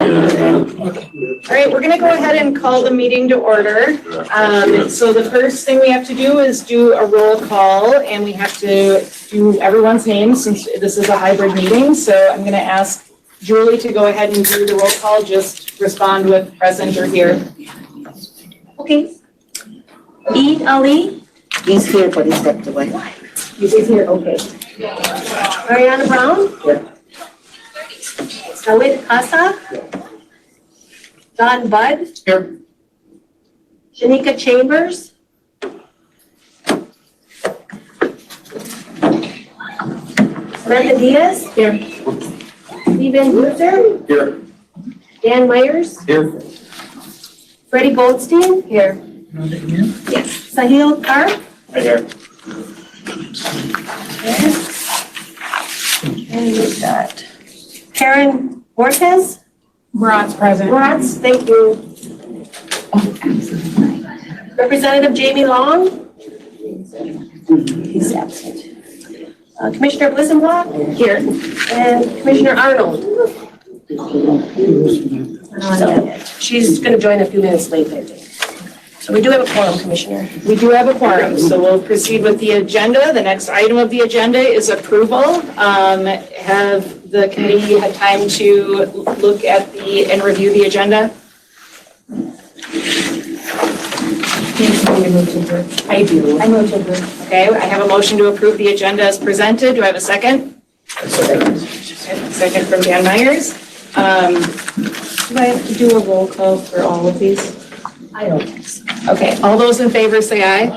All right, we're going to go ahead and call the meeting to order. So the first thing we have to do is do a roll call, and we have to do everyone's name since this is a hybrid meeting. So I'm going to ask Julie to go ahead and do the roll call. Just respond with present or here. Okay. Eid Ali. He's here, but he stepped away. He's here, okay. Mariana Brown. Here. Sawit Casa. Don Budd. Here. Shanika Chambers. Samantha Diaz. Here. Stephen Luther. Here. Dan Myers. Here. Freddie Goldstein. Here. Yes. Sahil Karp. Right here. And we've got Karen Borges. Murat's present. Rats, thank you. Representative Jamie Long. He's absent. Commissioner Blissenbach. Here. And Commissioner Arnold. She's going to join a few minutes late, I think. So we do have a quorum, Commissioner. We do have a quorum, so we'll proceed with the agenda. The next item of the agenda is approval. Have the committee had time to look at and review the agenda? I do. I move to approve. Okay, I have a motion to approve the agenda as presented. Do I have a second? Second from Dan Myers. Do I have to do a roll call for all of these? I don't think so. Okay, all those in favor say aye.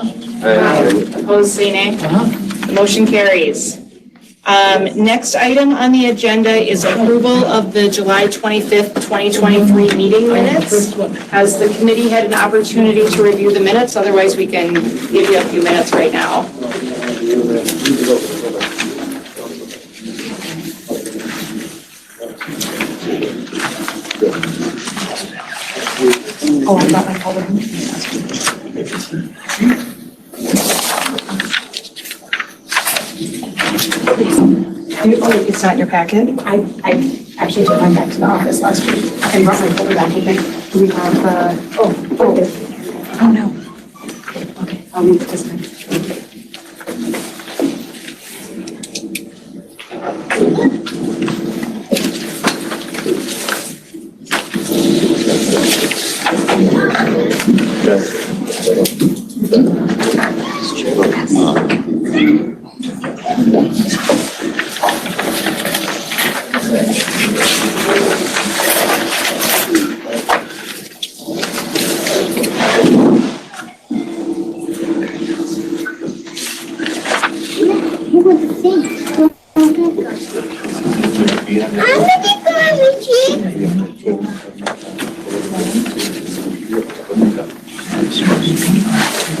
Aye. Opposed say nay. The motion carries. Next item on the agenda is approval of the July 25th, 2023 meeting minutes. Has the committee had an opportunity to review the minutes? Otherwise, we can give you a few minutes right now. Oh, I thought I called him. Oh, it's not in your packet? I actually took mine back to the office last week and brought my folder back with me. Do we have, oh no. Okay, I'll leave it this time.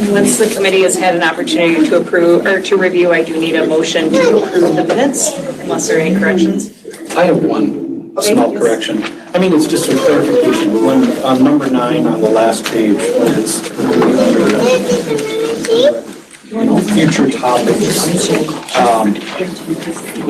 Once the committee has had an opportunity to approve or to review, I do need a motion to approve the minutes, unless there are any corrections. I have one Okay, small yes. correction. I mean, it's just a clarification. When on number 9 on the last page, when it's future topics, it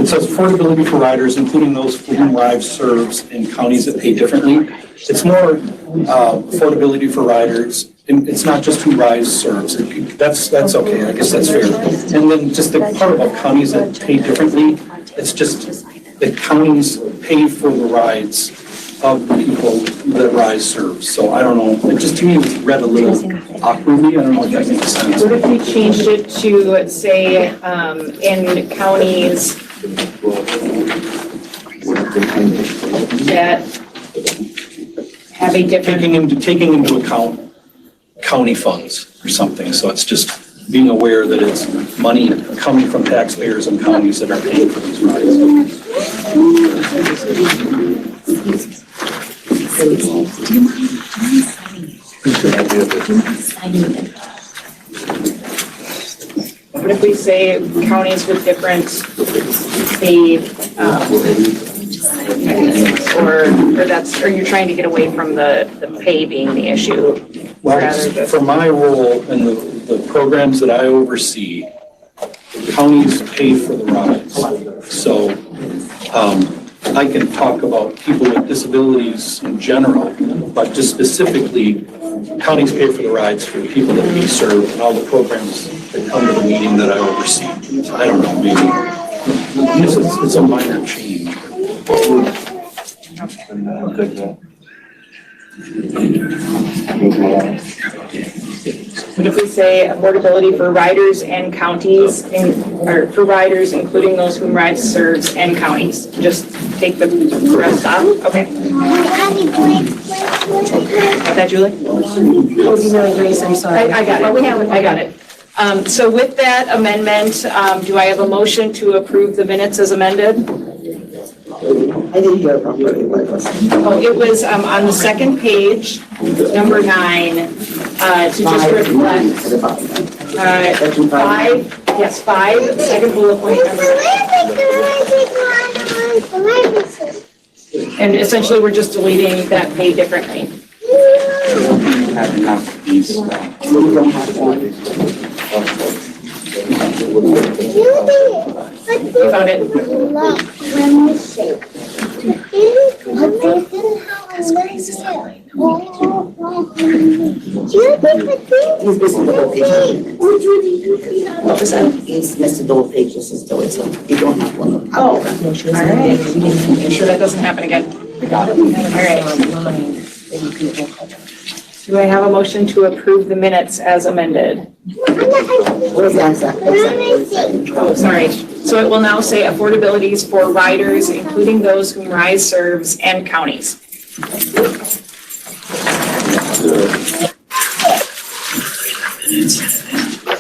says affordability for riders, including those for whom rides serves in counties that pay differently. It's more affordability for riders. And it's not just who rides serves. That's okay. I guess that's fair. And then just the part about counties that pay differently, it's just the counties pay for the rides of the people that RISE serves. So I don't know, it just to me was read a little awkwardly. I don't know if that makes sense. What if we changed it to say in counties that have a different... Taking into account county funds or something. So it's just being aware that it's money coming from taxpayers and counties that are paying for these rides. Do you mind signing it? What if we say counties with different paid, or you're trying to get away from the pay being the issue? Well, for my role and the programs that I oversee, counties pay for the rides. So I can talk about people with disabilities in general, but just specifically, counties pay for the rides for the people that we serve and all the programs that come to the meeting that I oversee. I don't know, maybe, it's a minor change. What if we say affordability for riders and counties, or for riders, including those whom rides serves and counties? Just take the rest off? Okay. Got that, Julie? Grace, I'm sorry. I got it. I got it. So with that amendment, do I have a motion to approve the minutes as amended? I didn't hear properly what it was. Oh, it was on the second page, number 9, to just reflect. 5, yes, 5, second bullet point number 9. And essentially, we're just deleting that pay differently. You found it? He's missing the whole page. What was that? He's missing the whole page, this is the way, so you don't have one. Oh, all right. Make sure that doesn't happen again. All right. Do I have a motion to approve the minutes as amended? Where's that? Oh, sorry. So it will now say affordabilities for riders, including those whom RISE serves and counties.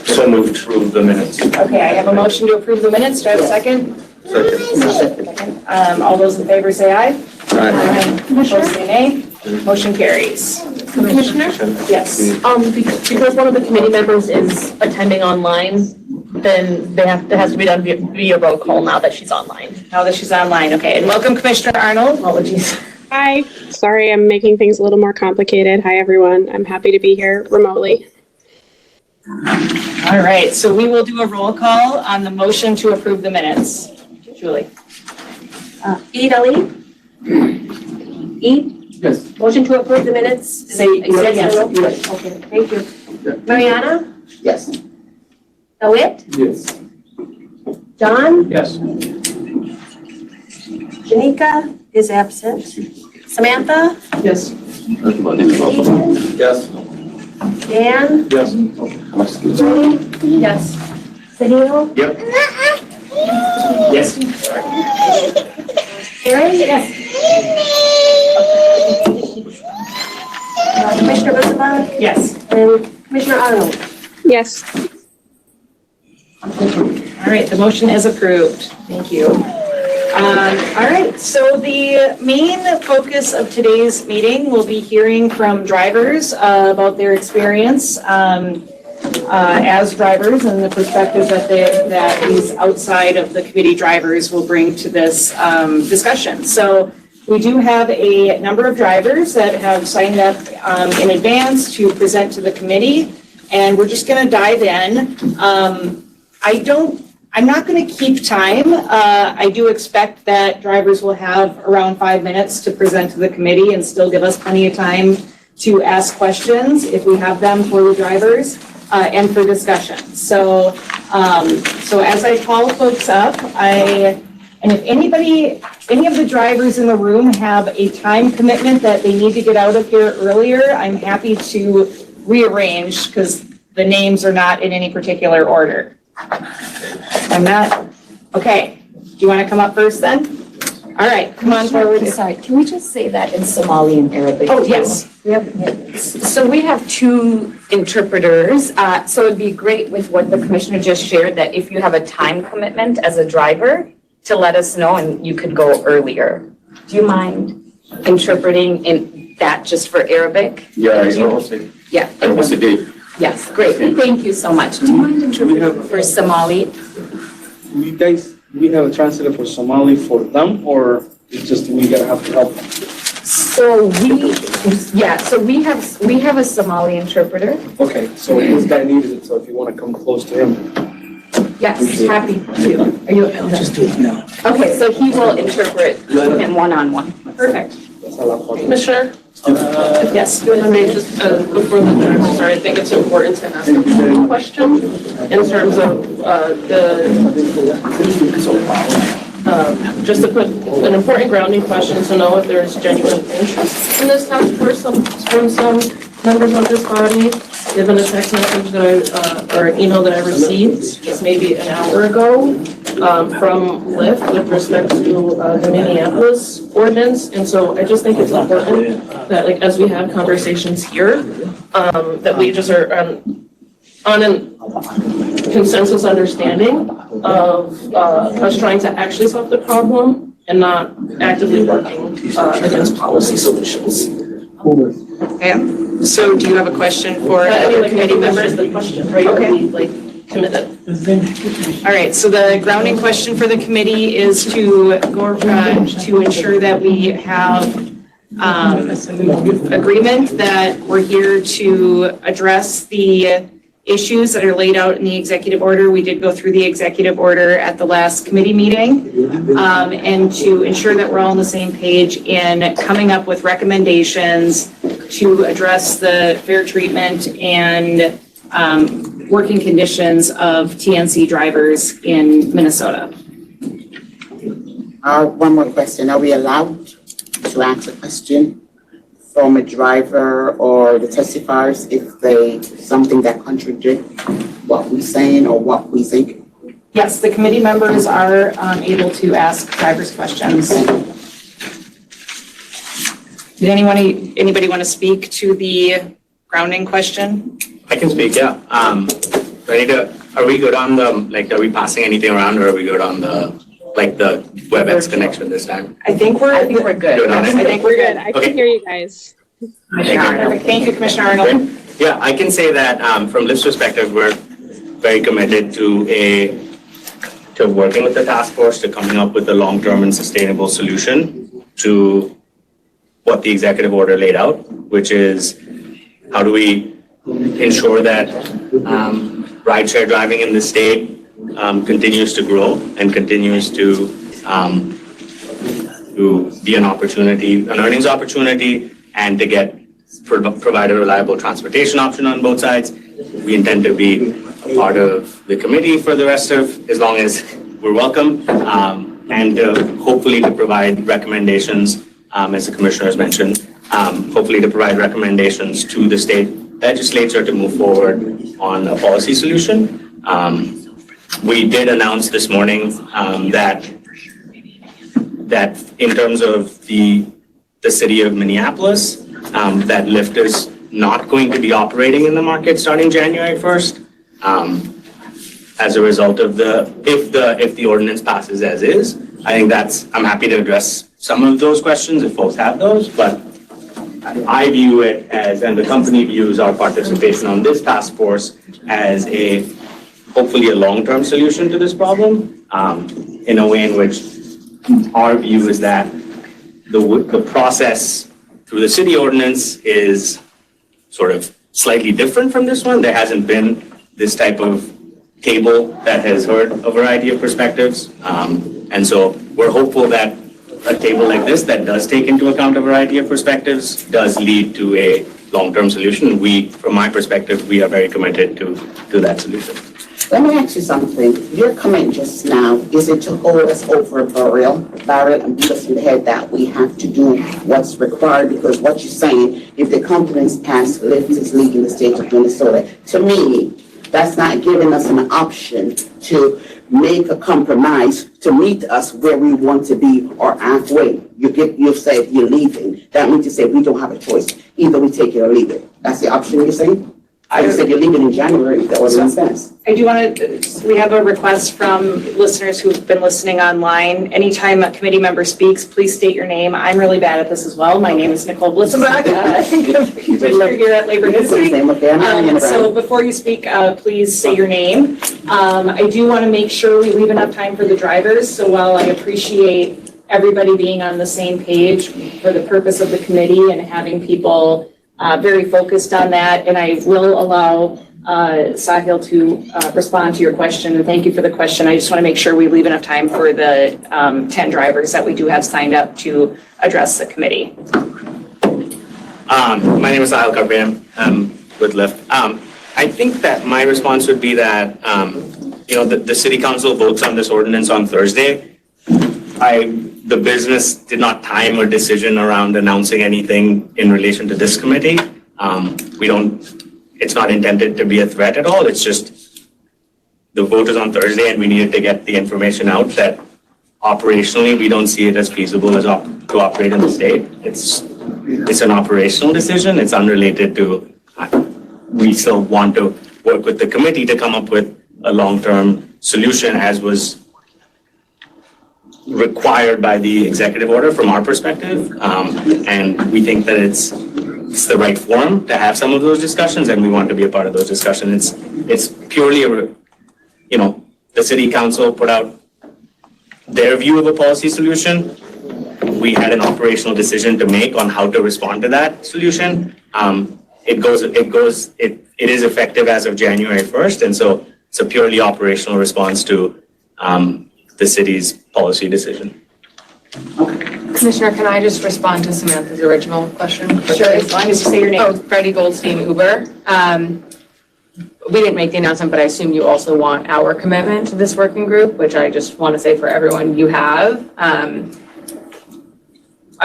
So moved to approve the minutes. Okay, I have a motion to approve the minutes. Do I have a second? Second. All those in favor say aye. Aye. Opposed say nay. Motion carries. Commissioner? Yes. Because one of the committee members is attending online, then that has to be done via roll call now that she's online. Now that she's online, okay. And welcome Commissioner Arnold. Apologies. Hi, sorry, I'm making things a little more complicated. Hi, everyone. I'm happy to be here remotely. All right, so we will do a roll call on the motion to approve the minutes. Julie? Lee? Yes. Motion to approve the minutes? Say yes. Okay, thank you. Mariana? Yes. DeWitt? Yes. John? Yes. Janika is absent. Samantha? Yes. Yes. Dan? Yes. Julie? Yes. Sahil? Yep. Yes. Karen? Yes. Commissioner Busabon? Yes. And Commissioner Arnold? Yes. All right, the motion is approved. Thank you. All right, so the main focus of today's meeting will be hearing from drivers about their experience as drivers and the perspective that these outside of the committee drivers will bring to this discussion. So we do have a number of drivers that have signed up in advance to present to the committee, and we're just going to dive in. I'm not going to keep time. I do expect that drivers will have around 5 minutes to present to the committee and still give us plenty of time to ask questions if we have them for the drivers and for discussion. So as I call folks up, and if any of the drivers in the room have a time commitment that they need to get out of here earlier, I'm happy to rearrange because the names are not in any particular order. I'm not, okay. Do you want to come up first then? All right, come on forward. Sorry, can we just say that in Somali and Arabic? Oh, yes. So we have 2 interpreters, so it'd be great with what the commissioner just shared, that if you have a time commitment as a driver, to let us know and you could go earlier. Do you mind interpreting in that just for Arabic? Yeah, I almost say. Yeah. I almost say. Yes, great. Thank you so much. Do you mind interpreting for Somali? We have a translator for Somali for them, or it's just we gotta have to help them? So we have a Somali interpreter. Okay, so this guy needed it, so if you wanna come close to him. Yes, happy to. Are you available? Just do it now. Okay, so he will interpret him one-on-one. Perfect. Commissioner? Yes. I mean, just before the driver start, I think it's important to ask a question in terms of just to put an important grounding question to know if there is genuine interest in this task force from some members of this body, given a text message that or an email that I received just maybe an hour ago from Lyft with respect to the Minneapolis ordinance. And so I just think it's important that, like, as we have conversations here, that we just are on a consensus understanding of us trying to actually solve the problem and not actively working against policy solutions. Okay. So do you have a question for I mean, the like, committee members, members? the question, right? Okay. Are we, like, committed? All right, so the grounding question for the committee is to go, to ensure that we have agreement that we're here to address the issues that are laid out in the executive order. We did go through the executive order at the last committee meeting, and to ensure that we're all on the same page in coming up with recommendations to address the fair treatment and working conditions of TNC drivers in Minnesota. One more question. Are we allowed to ask a question from a driver or the testifiers if they, something that contradicts what we're saying or what we think? Yes, the committee members are able to ask drivers questions. Did anybody want to speak to the grounding question? I can speak, yeah. Are we good on the, are we passing anything around, or are we good on the WebEx connection this time? I think we're good. Good on it? I think we're good. I can hear you guys. Perfect. Thank you, Commissioner Arnold. Yeah, I can say that from Lyft's perspective, we're very committed to working with the task force to coming up with a long-term and sustainable solution to what the executive order laid out, which is how do we ensure that rideshare driving in the state continues to grow and continues to be an opportunity, an earnings opportunity, and to provide a reliable transportation option on both sides. We intend to be a part of the committee for the rest of, as long as we're welcome, and hopefully to provide recommendations, as the commissioner has mentioned, hopefully to provide recommendations to the state legislature to move forward on a policy solution. We did announce this morning that in terms of the city of Minneapolis, that Lyft is not going to be operating in the market starting January 1st. As a result of if the ordinance passes as is, I think I'm happy to address some of those questions if folks have those, but I view it as, and the company views our participation on this task force as hopefully a long-term solution to this problem, in a way in which our view is that the process through the city ordinance is sort of slightly different from this one. There hasn't been this type of table that has heard a variety of perspectives. And so we're hopeful that a table like this that does take into account a variety of perspectives does lead to a long-term solution. From my perspective, we are very committed to that solution. Let me ask you something. Your comment just now, is it to hold us over a barrel and beat us in the head that we have to do what's required? Because what you're saying, if the companies pass Lyft is legal in the state of Minnesota, to me, that's not giving us an option to make a compromise to meet us where we want to be or halfway. You said you're leaving. That means you say we don't have a choice. Either we take it or leave it. That's the option you're saying? You said you're leaving in January, if that was in sense. I do want to, we have a request from listeners who've been listening online. Anytime a committee member speaks, please state your name. I'm really bad at this as well. My name is Nicole Blitzbach. Commissioner here at Labor History. So before you speak, please say your name. I do want to make sure we leave enough time for the drivers. So while I appreciate everybody being on the same page for the purpose of the committee and having people very focused on that, and I will allow Sahil to respond to your question, and thank you for the question. I just want to make sure we leave enough time for the 10 drivers that we do have signed up to address the committee. My name is Sahil Karbian. I'm with Lyft. I think that my response would be that, the city council votes on this ordinance on Thursday. The business did not time or decision around announcing anything in relation to this committee. It's not intended to be a threat at all. It's just the vote is on Thursday and we needed to get the information out that operationally, we don't see it as feasible to operate in the state. It's an operational decision. It's unrelated to, we still want to work with the committee to come up with a long-term solution as was required by the executive order from our perspective. And we think that it's the right forum to have some of those discussions and we want to be a part of those discussions. It's purely the city council put out their view of a policy solution. We had an operational decision to make on how to respond to that solution. It is effective as of January 1st. And so it's a purely operational response to the city's policy decision. Commissioner, can I just respond to Samantha's original question? Sure, as long as you say your name. Oh, Freddie Goldstein, Uber. We didn't make the announcement, but I assume you also want our commitment to this working group, which I just want to say for everyone you have.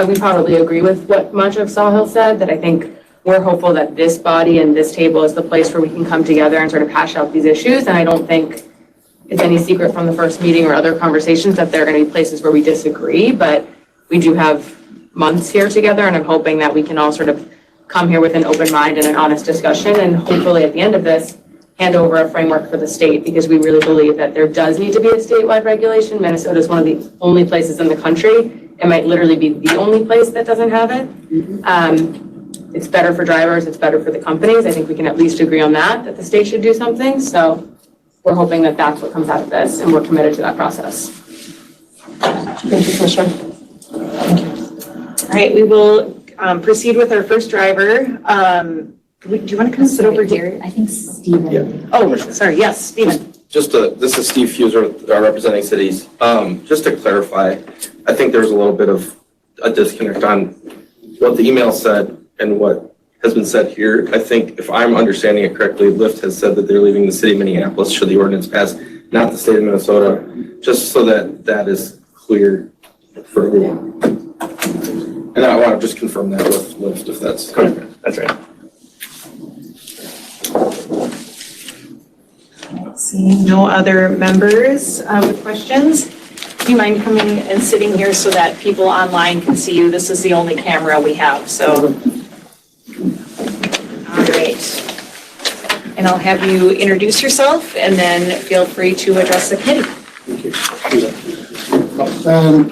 We probably agree with what much of Sahil said, that I think we're hopeful that this body and this table is the place where we can come together and sort of hash out these issues. And I don't think it's any secret from the first meeting or other conversations that there are going to be places where we disagree, but we do have months here together, and I'm hoping that we can all sort of come here with an open mind and an honest discussion, and hopefully at the end of this, hand over a framework for the state, because we really believe that there does need to be a statewide regulation. Minnesota is one of the only places in the country. It might literally be the only place that doesn't have it. It's better for drivers, it's better for the companies. I think we can at least agree on that the state should do something. So we're hoping that that's what comes out of this, and we're committed to that process. Thank you, Commissioner. All right, we will proceed with our first driver. Do you want to come sit over here? I think Stephen. Oh, sorry, yes, Stephen. This is Steve Fuser, representing cities. Just to clarify, I think there's a little bit of a disconnect on what the email said and what has been said here. I think if I'm understanding it correctly, Lyft has said that they're leaving the city of Minneapolis should the ordinance pass, not the state of Minnesota, just so that that is clear for everyone. And I want to just confirm that with Lyft, if that's correct. That's right. Seeing no other members with questions, do you mind coming and sitting here so that people online can see you? This is the only camera we have, so. All right. And I'll have you introduce yourself and then feel free to address the committee.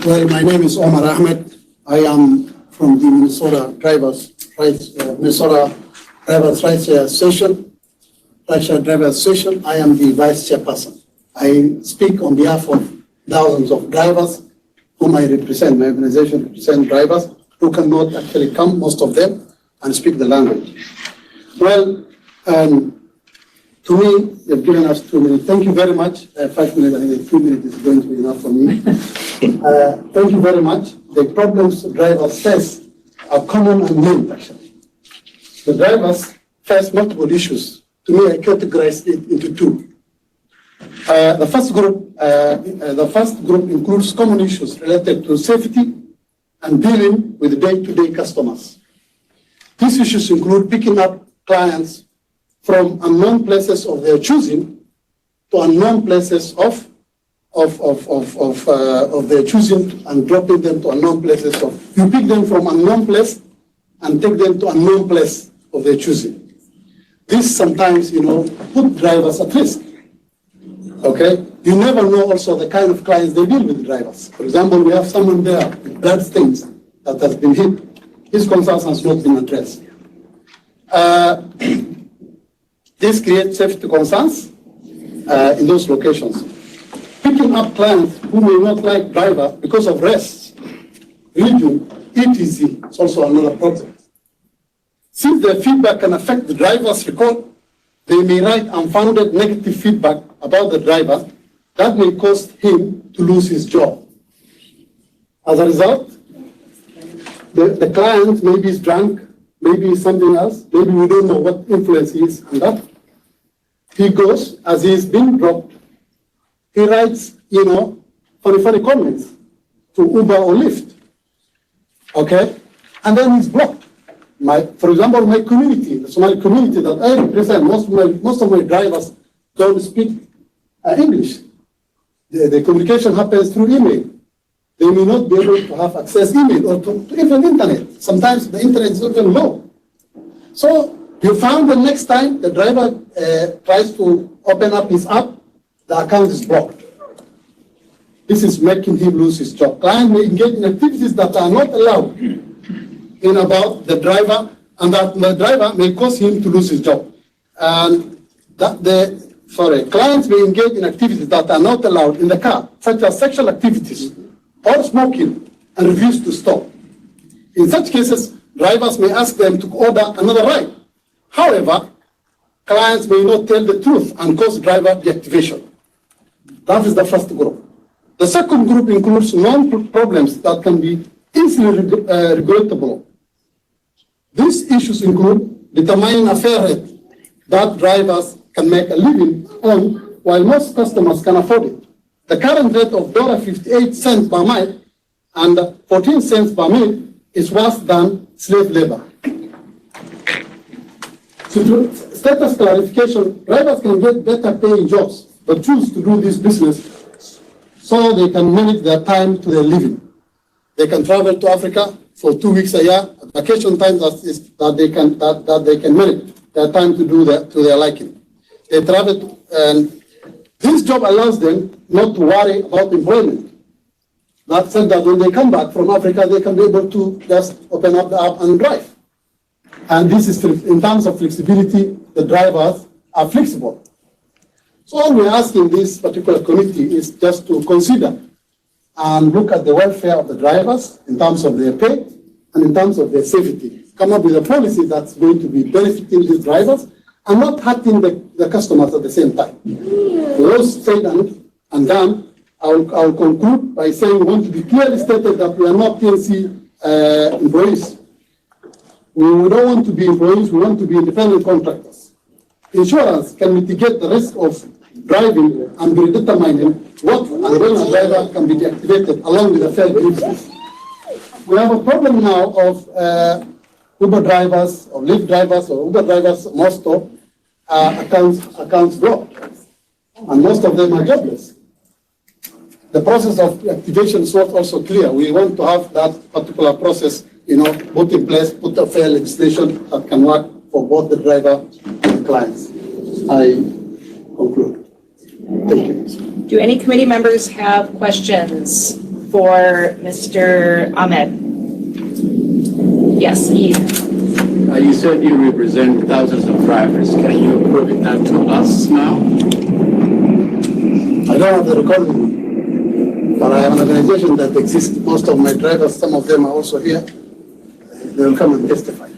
Well, my name is Omar Ahmed. I am from the Minnesota Drivers Rights Association. Rideshare Drivers Association. I am the vice chairperson. I speak on behalf of thousands of drivers whom I represent. My organization represents drivers who cannot actually come, most of them, and speak the language. Well, to me, you've given us 2 minutes. Thank you very much. 5 minutes, I think 2 minutes is going to be enough for me. Thank you very much. The problems drivers face are common and known, actually. The drivers face multiple issues. To me, I categorize it into two. The first group includes common issues related to safety and dealing with day-to-day customers. These issues include picking up clients from unknown places of their choosing to unknown places of their choosing, and dropping them to unknown places of. You pick them from unknown place and take them to unknown place of their choosing. This sometimes, put drivers at risk. Okay? You never know also the kind of clients they deal with drivers. For example, we have someone there with blood stains that has been hit. His concerns has not been addressed. This creates safety concerns in those locations. Picking up clients who may not like driver because of race, religion, etc. is also another problem. Since their feedback can affect the driver's record, they may write unfounded negative feedback about the driver that may cause him to lose his job. As a result, the client maybe is drunk, maybe is something else, maybe we don't know what influence he is on that. He goes, as he is being dropped, he writes, funny comments to Uber or Lyft, okay? And then he's blocked. For example, my community, the Somali community that I represent, most of my drivers don't speak English. The communication happens through email. They may not be able to have access email or to even internet. Sometimes the internet is even low. So you found the next time the driver tries to open up his app, the account is blocked. This is making him lose his job. Client may engage in activities that are not allowed about the driver, and that the driver may cause him to lose his job. And clients may engage in activities that are not allowed in the car, such as sexual activities or smoking, and refuse to stop. In such cases, drivers may ask them to order another ride. However, clients may not tell the truth and cause driver deactivation. That is the first group. The second group includes non-problems that can be easily regrettable. These issues include determining a fare rate that drivers can make a living on, while most customers can afford it. The current rate of $0.58 per mile and 14 cents per mile is worse than slave labor. So to status clarification, drivers can get better paying jobs, but choose to do this business so they can manage their time to their living. They can travel to Africa for 2 weeks a year, vacation time that they can manage their time to do that to their liking. They travel, and this job allows them not to worry about employment. That said, that when they come back from Africa, they can be able to just open up the app and drive. And this is, in terms of flexibility, the drivers are flexible. So all we're asking this particular committee is just to consider and look at the welfare of the drivers in terms of their pay and in terms of their safety. Come up with a policy that's going to be benefiting these drivers and not hurting the customers at the same time. Those said and done, I'll conclude by saying we want to be clearly stated that we are not PNC employees. We don't want to be employees, we want to be independent contractors. Insurance can mitigate the risk of driving and be determining what and when a driver can be deactivated along with the fair basis. We have a problem now of Uber drivers or Lyft drivers or Uber drivers, most of accounts blocked, and most of them are jobless. The process of activation is not also clear. We want to have that particular process, put in place, put a fair legislation that can work for both the driver and the clients. I conclude. Thank you. Do any committee members have questions for Mr. Ahmed? Yes, Eve. You said you represent thousands of drivers. Can you prove that to us now? I don't have the recording, but I have an organization that exists. Most of my drivers, some of them are also here. They will come and testify.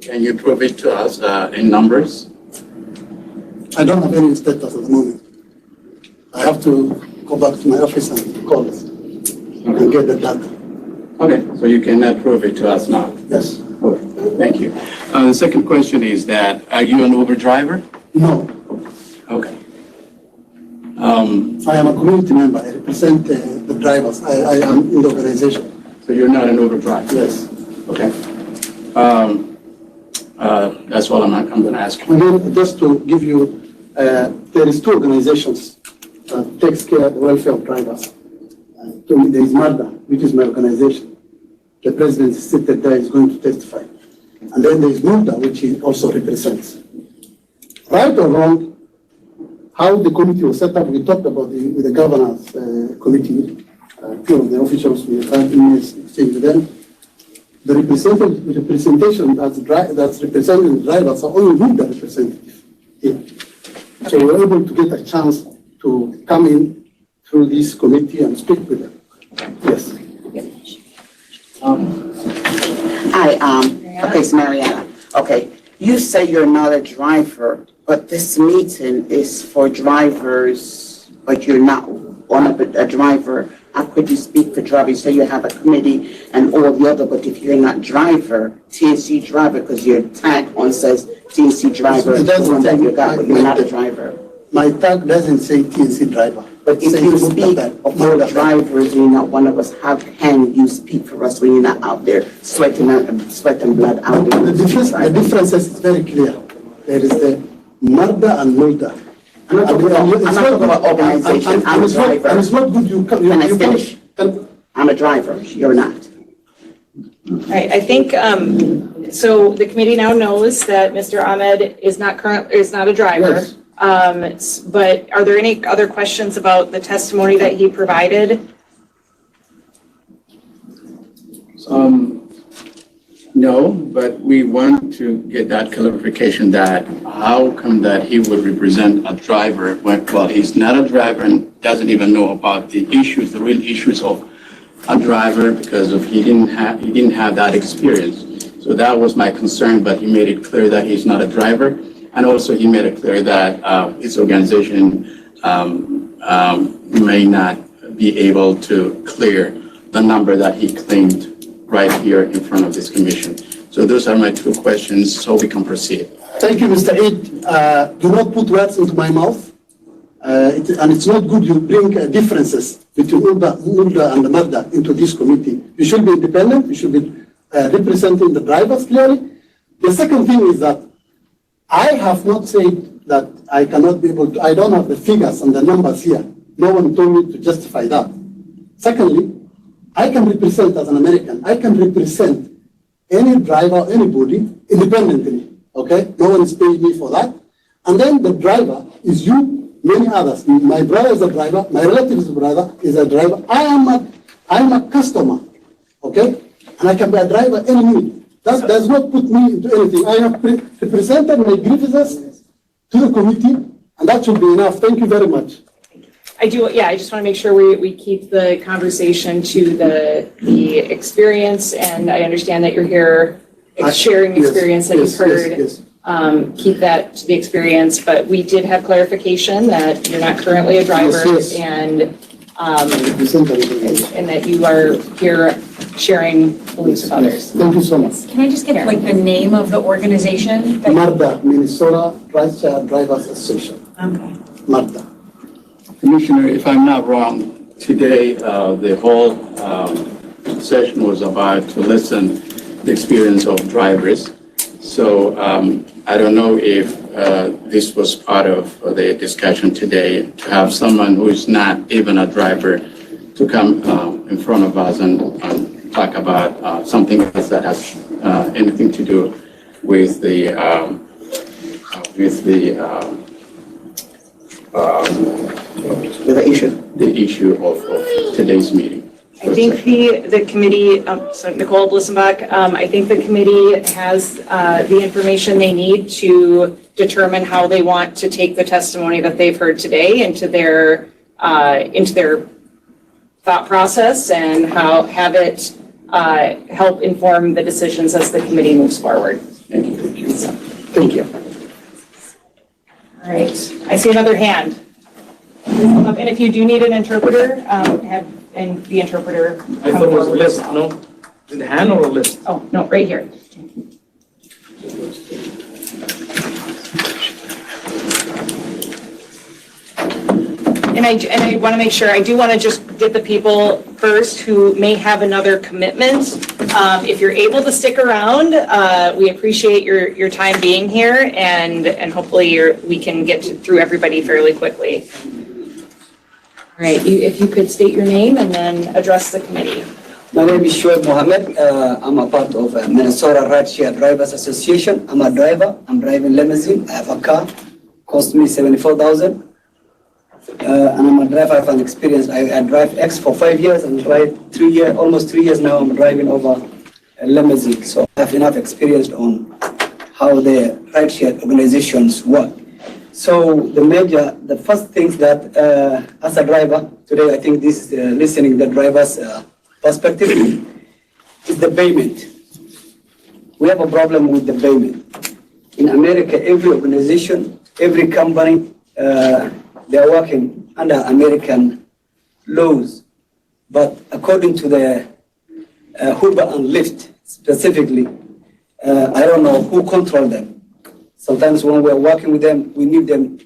Can you prove it to us in numbers? I don't have any status at the moment. I have to go back to my office and call us and get the data. Okay, so you cannot prove it to us now? Yes. Okay, thank you. The second question is that, are you an Uber driver? No. Okay. I am a community member. I represent the drivers. I am in the organization. So you're not an Uber driver? Yes. Okay. That's all I'm going to ask you. Again, just to give you, there is 2 organizations that takes care of the welfare of drivers. There is mulda, which is my organization. The president is seated there, is going to testify. And then there is mulda, which he also represents. Right or wrong, how the committee was set up, we talked about with the governor's committee, few of the officials, we had emails exchanged with them. The representation that's representing the drivers are only with the representative here. So we were able to get a chance to come in through this committee and speak with them. Yes. Okay, it's Mariana. Okay, you say you're not a driver, But this meeting is for drivers, but you're not a driver. How could you speak for drivers? So you have a committee and all the other, but if you're not driver, TNC driver, because your tag on says TNC driver, It doesn't the one that say- you got, but you're not a driver. My tag doesn't say TNC driver. But if Says you mulda speak tag, for mulda tag. drivers and you're not one of us, how can you speak for us when you're not out there sweating blood out there? The difference is very clear. There is the mulda and mulda. I'm not talking about organization, I'm a driver. And it's not good you come. Can I finish? I'm a driver, you're not. All right, I think, so the committee now knows that Mr. Ahmed is not a driver. Yes. But are there any other questions about the testimony that he provided? No, but we want to get that clarification that how come that he would represent a driver when, well, he's not a driver and doesn't even know about the issues, the real issues of a driver because of he didn't have that experience. So that was my concern, but he made it clear that he's not a driver. And also he made it clear that his organization may not be able to clear the number that he claimed right here in front of this commission. So those are my two questions, so we can proceed. Thank you, Mr. Eid. Do not put words into my mouth. And it's not good you bring differences between mulda and the mulda into this committee. You should be independent. You should be representing the drivers clearly. The second thing is that I have not said that I cannot be able to, I don't have the figures and the numbers here. No one told me to justify that. Secondly, I can represent as an American, I can represent any driver, anybody, independently, okay? No one is paying me for that. And then the driver is you, many others. My brother is a driver, my relative's brother is a driver. I am a customer, okay? And I can be a driver any minute. That does not put me into anything. I have represented my grievances to the committee, and that should be enough. Thank you very much. I just want to make sure we keep the conversation to the experience, and I understand that you're here sharing experience that you've heard. Yes. Keep that to the experience, but we did have clarification that you're not currently a driver Yes. and that you are here sharing beliefs of others. Thank you so much. Can I just get like the name of the organization? MARDA, Minnesota Rideshare Drivers Association. Okay. MARDA. Commissioner, if I'm not wrong, today the whole session was about to listen the experience of drivers. So I don't know if this was part of the discussion today, to have someone who is not even a driver to come in front of us and talk about something else that has anything to do with the issue of today's meeting. I think the committee, so Nicole Blissenbach, I think the committee has the information they need to determine how they want to take the testimony that they've heard today into their thought process and have it help inform the decisions as the committee moves forward. Thank you. Thank you. All right, I see another hand. And if you do need an interpreter, and the interpreter. I thought it was a list, no? In the hand or a list? Oh, no, right here. And I want to make sure, I do want to just get the people first who may have another commitment. If you're able to stick around, we appreciate your time being here, and hopefully we can get through everybody fairly quickly. All right, if you could state your name and then address the committee. My name is Shoaib Mohammed. I'm a part of Minnesota Rideshare Drivers Association. I'm a driver. I'm driving limousine. I have a car. Cost me $74,000. And I'm a driver. I have an experience. I drive X for 5 years and drive almost 3 years now. I'm driving over a limousine. So I have enough experience on how the rideshare organizations work. So the first thing that as a driver today, I think this is listening the driver's perspective is the payment. We have a problem with the payment. In America, every organization every company, they are working under American laws. But according to the Uber and Lyft specifically, I don't know who control them. Sometimes when we're working with them, we need them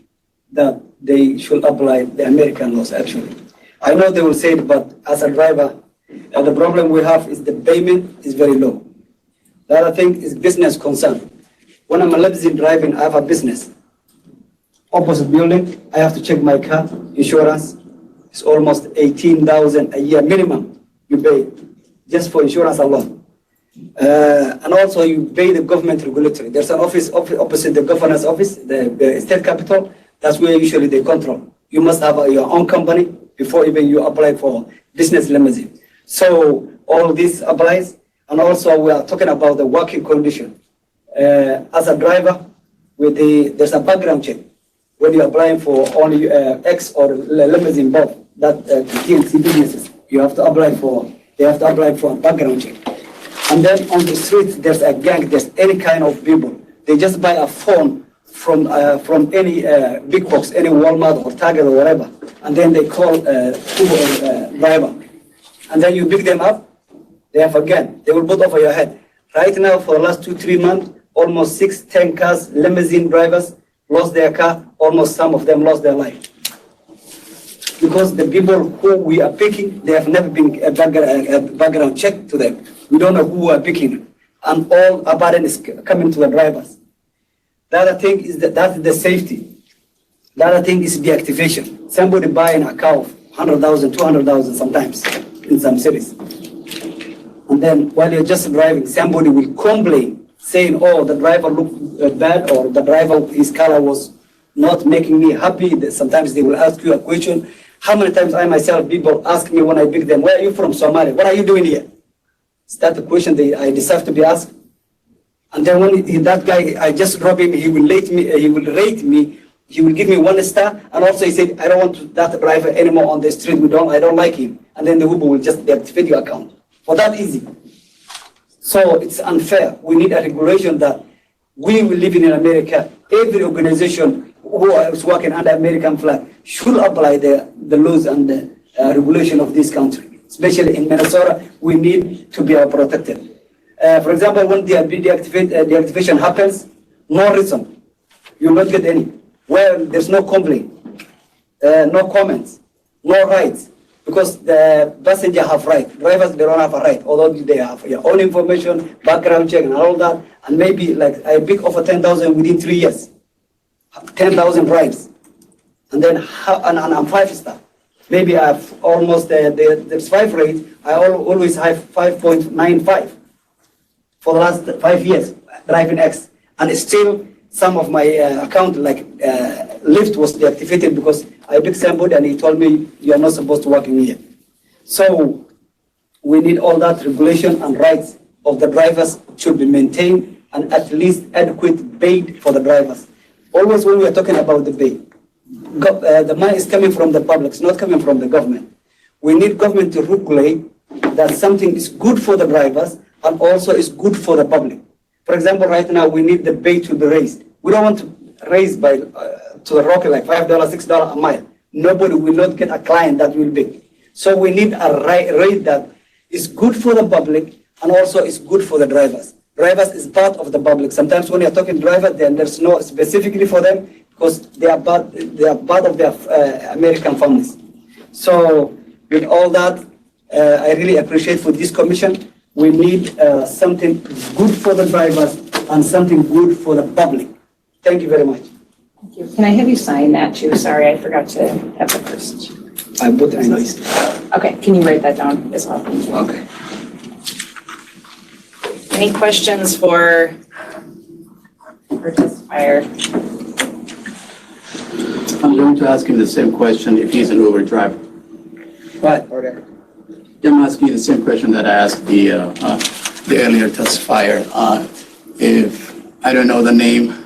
that they should apply the American laws actually. I know they will say it, but as a driver, the problem we have is the payment is very low. The other thing is business concern. When I'm a limousine driving, I have a business. Opposite building, I have to check my car, insurance. It's almost 18,000 a year minimum you pay just for insurance alone. And also you pay the government regulatory. There's an office opposite the governor's office, the state capital. That's where usually they control. You must have your own company before even you apply for business limousine. So all this applies. And also we are talking about the working condition. As a driver, there's a background check. When you're applying for only X or limousine both, that TNC businesses, they have to apply for a background check. And then on the street, there's a gang, there's any kind of people. They just buy a phone from any big box, any Walmart or Target or whatever, and then they call Uber driver. And then you pick them up, they have a gun. They will put over your head. Right now, for the last 2-3 months, almost 6-10 cars, limousine drivers lost their car. Almost some of them lost their life. Because the people who we are picking, they have never been a background check to them. We don't know who we are picking. And all a burden is coming to the drivers. The other thing is that's the safety. The other thing is deactivation. Somebody buying a car of 100,000, 200,000 sometimes in some cities. And then while you're just driving, somebody will complain, saying, oh, the driver looked bad, or the driver, his color was not making me happy. Sometimes they will ask you a question. How many times I myself, people ask me when I pick them, where are you from, Somalia? What are you doing here? Is that the question I deserve to be asked? And then when that guy, I just drop him, he will rate me, he will give me 1 star, and also he said, I don't want that driver anymore on the street, I don't like him. And then the Uber will just deactivate your account. For that easy. So it's unfair. We need a regulation that we will live in America. Every organization who is working under American flag should apply the laws and the regulation of this country. Especially in Minnesota, we need to be protected. For example, when the deactivation happens, no reason. You will not get any. Where there's no complaint, no comments, no rights. Because the passenger have right, drivers, they don't have a right, although they have your own information, background check and all that, and maybe like I pick over 10,000 within 3 years, 10,000 rides, and then I'm 5-star. Maybe I have almost, there's 5 rates, I always have 5.95 for the last 5 years, driving X, and still some of my account, like Lyft was deactivated because I picked somebody and he told me, you are not supposed to work in here. So we need all that regulation and rights of the drivers should be maintained, and at least adequate pay for the drivers. Always when we are talking about the pay, the money is coming from the public, it's not coming from the government. We need government to regulate that something is good for the drivers and also is good for the public. For example, right now we need the pay to be raised. We don't want to raise by to the rocket like $5, $6 a mile. Nobody will not get a client that will be. So we need a rate that is good for the public and also is good for the drivers. Drivers is part of the public. Sometimes when you're talking drivers, then there's no specifically for them because they are part of their American families. So with all that, I really appreciate for this commission. We need something good for the drivers and something good for the public. Thank you very much. Thank you. Can I have you sign that too? Sorry, I forgot to have the first. I put it nice. Okay, can you write that down as well? Thank you. Okay. Any questions for testifier? I'm going to ask him the same question if he's an Uber driver. Right. I'm asking you the same question that I asked the earlier testifier. If I don't know the name.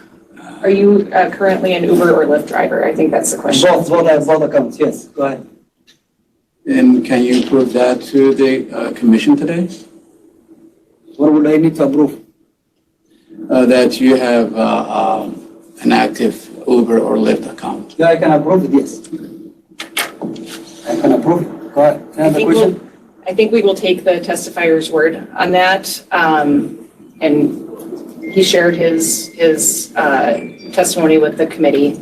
Are you currently an Uber or Lyft driver? I think that's the question. Both accounts, yes. Go ahead. And can you prove that to the commission today? What would I need to approve? That you have an active Uber or Lyft account? Yeah, I can approve it, yes. I can approve it. Go ahead. Another question? I think we will take the testifier's word on that. And he shared his testimony with the committee.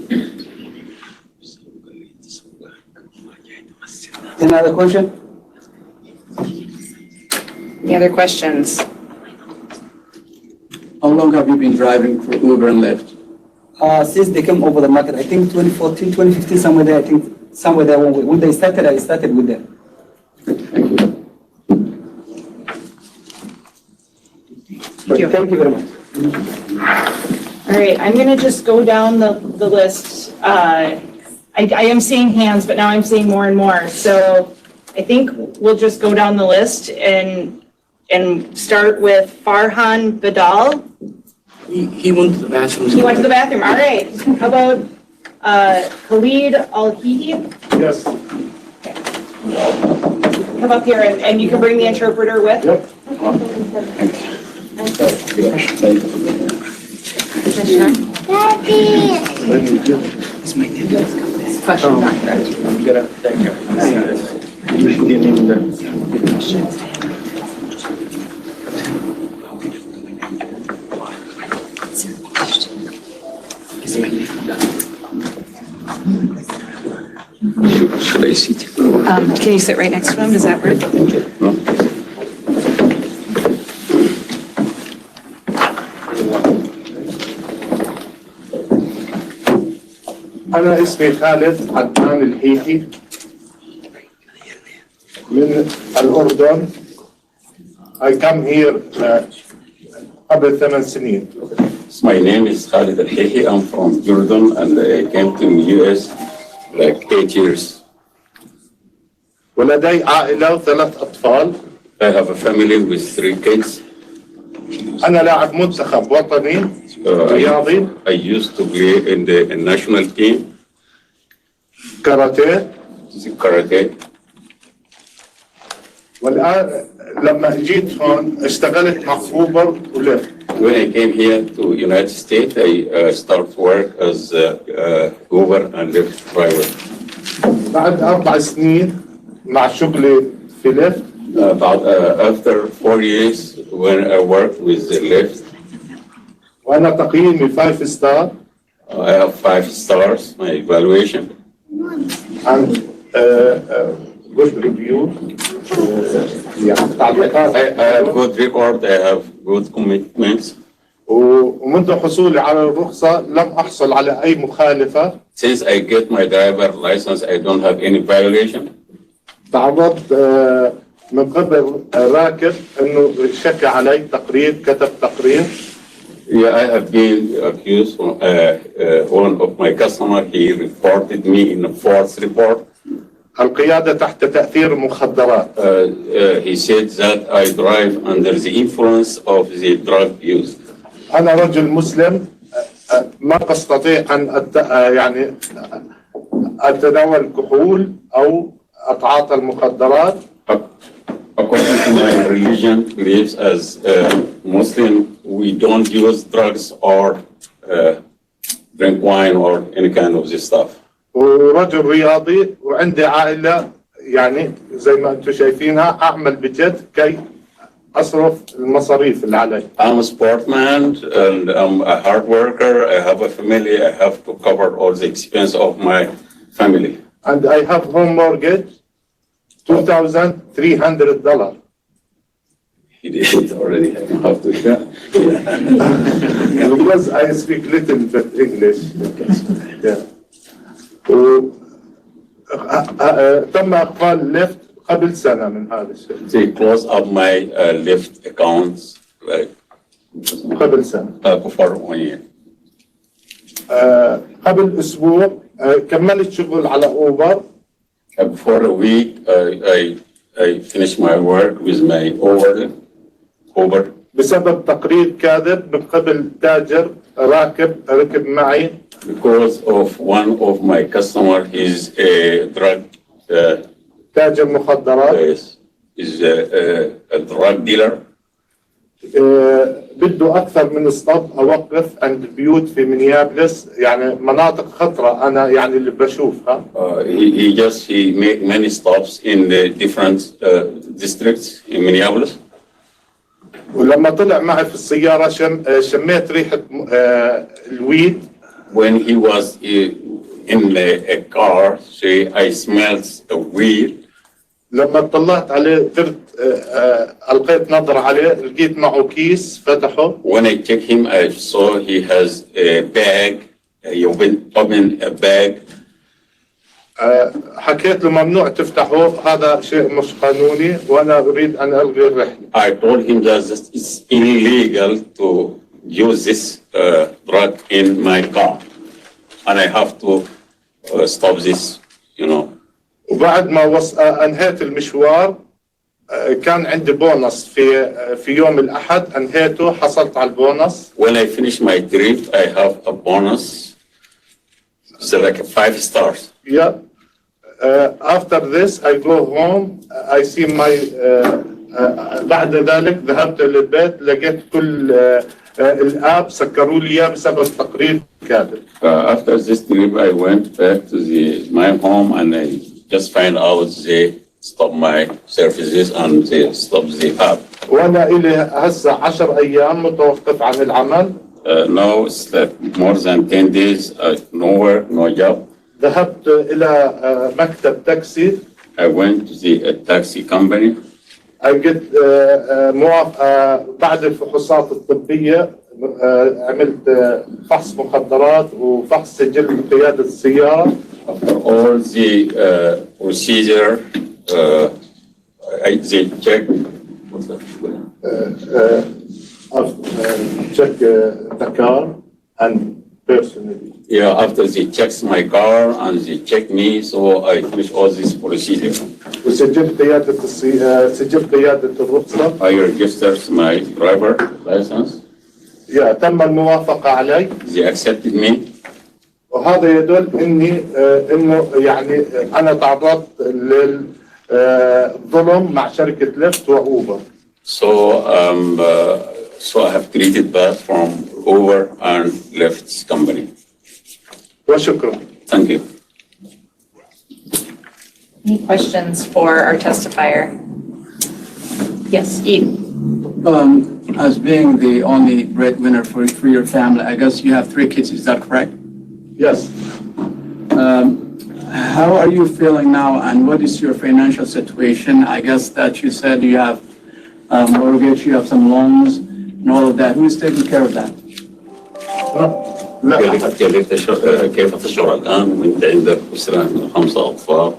Any other question? Any other questions? How long have you been driving for Uber and Lyft? Since they came over the market, I think 2014, 2015, somewhere there, I think somewhere there when they started, I started with them. Thank you. Thank you very much. All right, I'm going to just go down the list. I am seeing hands, but now I'm seeing more and more. So I think we'll just go down the list and start with Farhan Badal. He went to the bathroom. He went to the bathroom. All right. How about Khalid Al-Hihi? Yes. Come up here and you can bring the interpreter with. Yep. Question not correct. Thank you. Should I sit? Can you sit right next to him? Does that work? أنا اسمي خالد عدنان الحيحي من الأردن. I come here قبل 8 سنين. My name is Khalid Al-Hihi. I'm from Jordan and I came to the US like 8 years. ولدي عائلة و3 أطفال. I have a family with 3 kids. أنا لاعب منتخب وطني رياضي. I used to play in the national team. كاراتيه. Karate. والآن لما جيت هون اشتغلت مع أوبر وليفت. When I came here to United States, I started work as Uber and Lyft driver. بعد 4 سنين مع شغلي في ليفت. About after 4 years, when I worked with the Lyft, وأنا تقييمي 5 ستار. I have 5 stars. My evaluation. And good review. يعني تعليقات. I have good record. I have good commitments. ومنذ حصولي على الرخصة لم أحصل على أي مخالفة. Since I get my driver license, I don't have any violation. تعرضت من قبل راكب إنه شكى علي تقرير كتب تقرير. Yeah, I have been accused. One of my customer, he reported me in a false report. القيادة تحت تأثير المخدرات. He said that I drive under the influence of the drug use. أنا رجل مسلم ما أستطيع أن يعني أتناول كحول أو أتعاطى المخدرات. According to my religion, believes as Muslim, we don't use drugs or drink wine or any kind of this stuff. ورجل رياضي وعندي عائلة يعني زي ما أنتم شايفينها أعمل بجد كي أصرف المصاريف اللي علي. I'm a sportman and I'm a hard worker. I have a family. I have to cover all the expense of my family. And I have home mortgage, $2,300. He did it already. I don't have to. Because I speak little bit English. Yeah. تم إقفال ليفت قبل سنة من هذا الشيء. They closed up my Lyft accounts like قبل سنة. for 1 year. قبل أسبوع كملت شغل على أوبر. For a week, I finished my work with my Uber. بسبب تقرير كاذب من قبل تاجر ركب معي. Because of one of my customer, he's a drug تاجر مخدرات. is a drug dealer. بده أكثر من ستوب أوقف عند بيوت في مينيابلس، يعني مناطق خطرة أنا يعني اللي بشوفها. He made many stops in the different districts in Minneapolis. ولما طلع معي في السيارة شميت ريحة الويد. When he was in a car, I smelled a weed. لما طلعت عليه قدرت ألقيت نظرة عليه لقيت معه كيس فتحه. When I checked him, I saw he has a bag. He opened a bag. حكيت له ممنوع تفتحه، هذا شيء مش قانوني وأنا أريد أن ألغي الرحلة. I told him that it's illegal to use this drug in my car, and I have to stop this, you know. وبعد ما أنهيت المشوار كان عندي بونص في يوم الأحد، أنهيته حصلت على البونص. When I finish my trip, I have a bonus. It's like 5 stars. Yeah. After this, I go home. I see my. بعد ذلك ذهبت للبيت لقيت كل الآب سكروا لي إياه بسبب تقرير كاذب. After this trip, I went back to my home and I just find out they stop my services and they stop the app. وأنا إلي هسه 10 أيام متوقف عن العمل. Now it's like more than 10 days, nowhere, no job. ذهبت إلى مكتب تاكسي. I went to the taxi company. I get بعد الفحوصات الطبية عملت فحص مخدرات وفحص سجل قيادة السيارة. After all the procedure, they check. What's that? Check the car and personally. Yeah, after they checks my car and they check me, so I finish all this procedure. وسجل قيادة الرخصة. I registered my driver license. تم الموافقة علي. They accepted me. وهذا يدل انه يعني انا تعرضت للظلم مع شركة ليفت وأوبر. So I have treated that from Uber and Lyft's company. وشكرا. Thank you. Any questions for our testifier? Yes, Eve. As being the only breadwinner for your family, I guess you have 3 kids, is that correct? Yes. How are you feeling now and what is your financial situation? I guess that you said you have mortgage, you have some loans and all of that. Who is taking care of that? كيف تشعر الآن وأنت عندك أسرة من 5 أطفال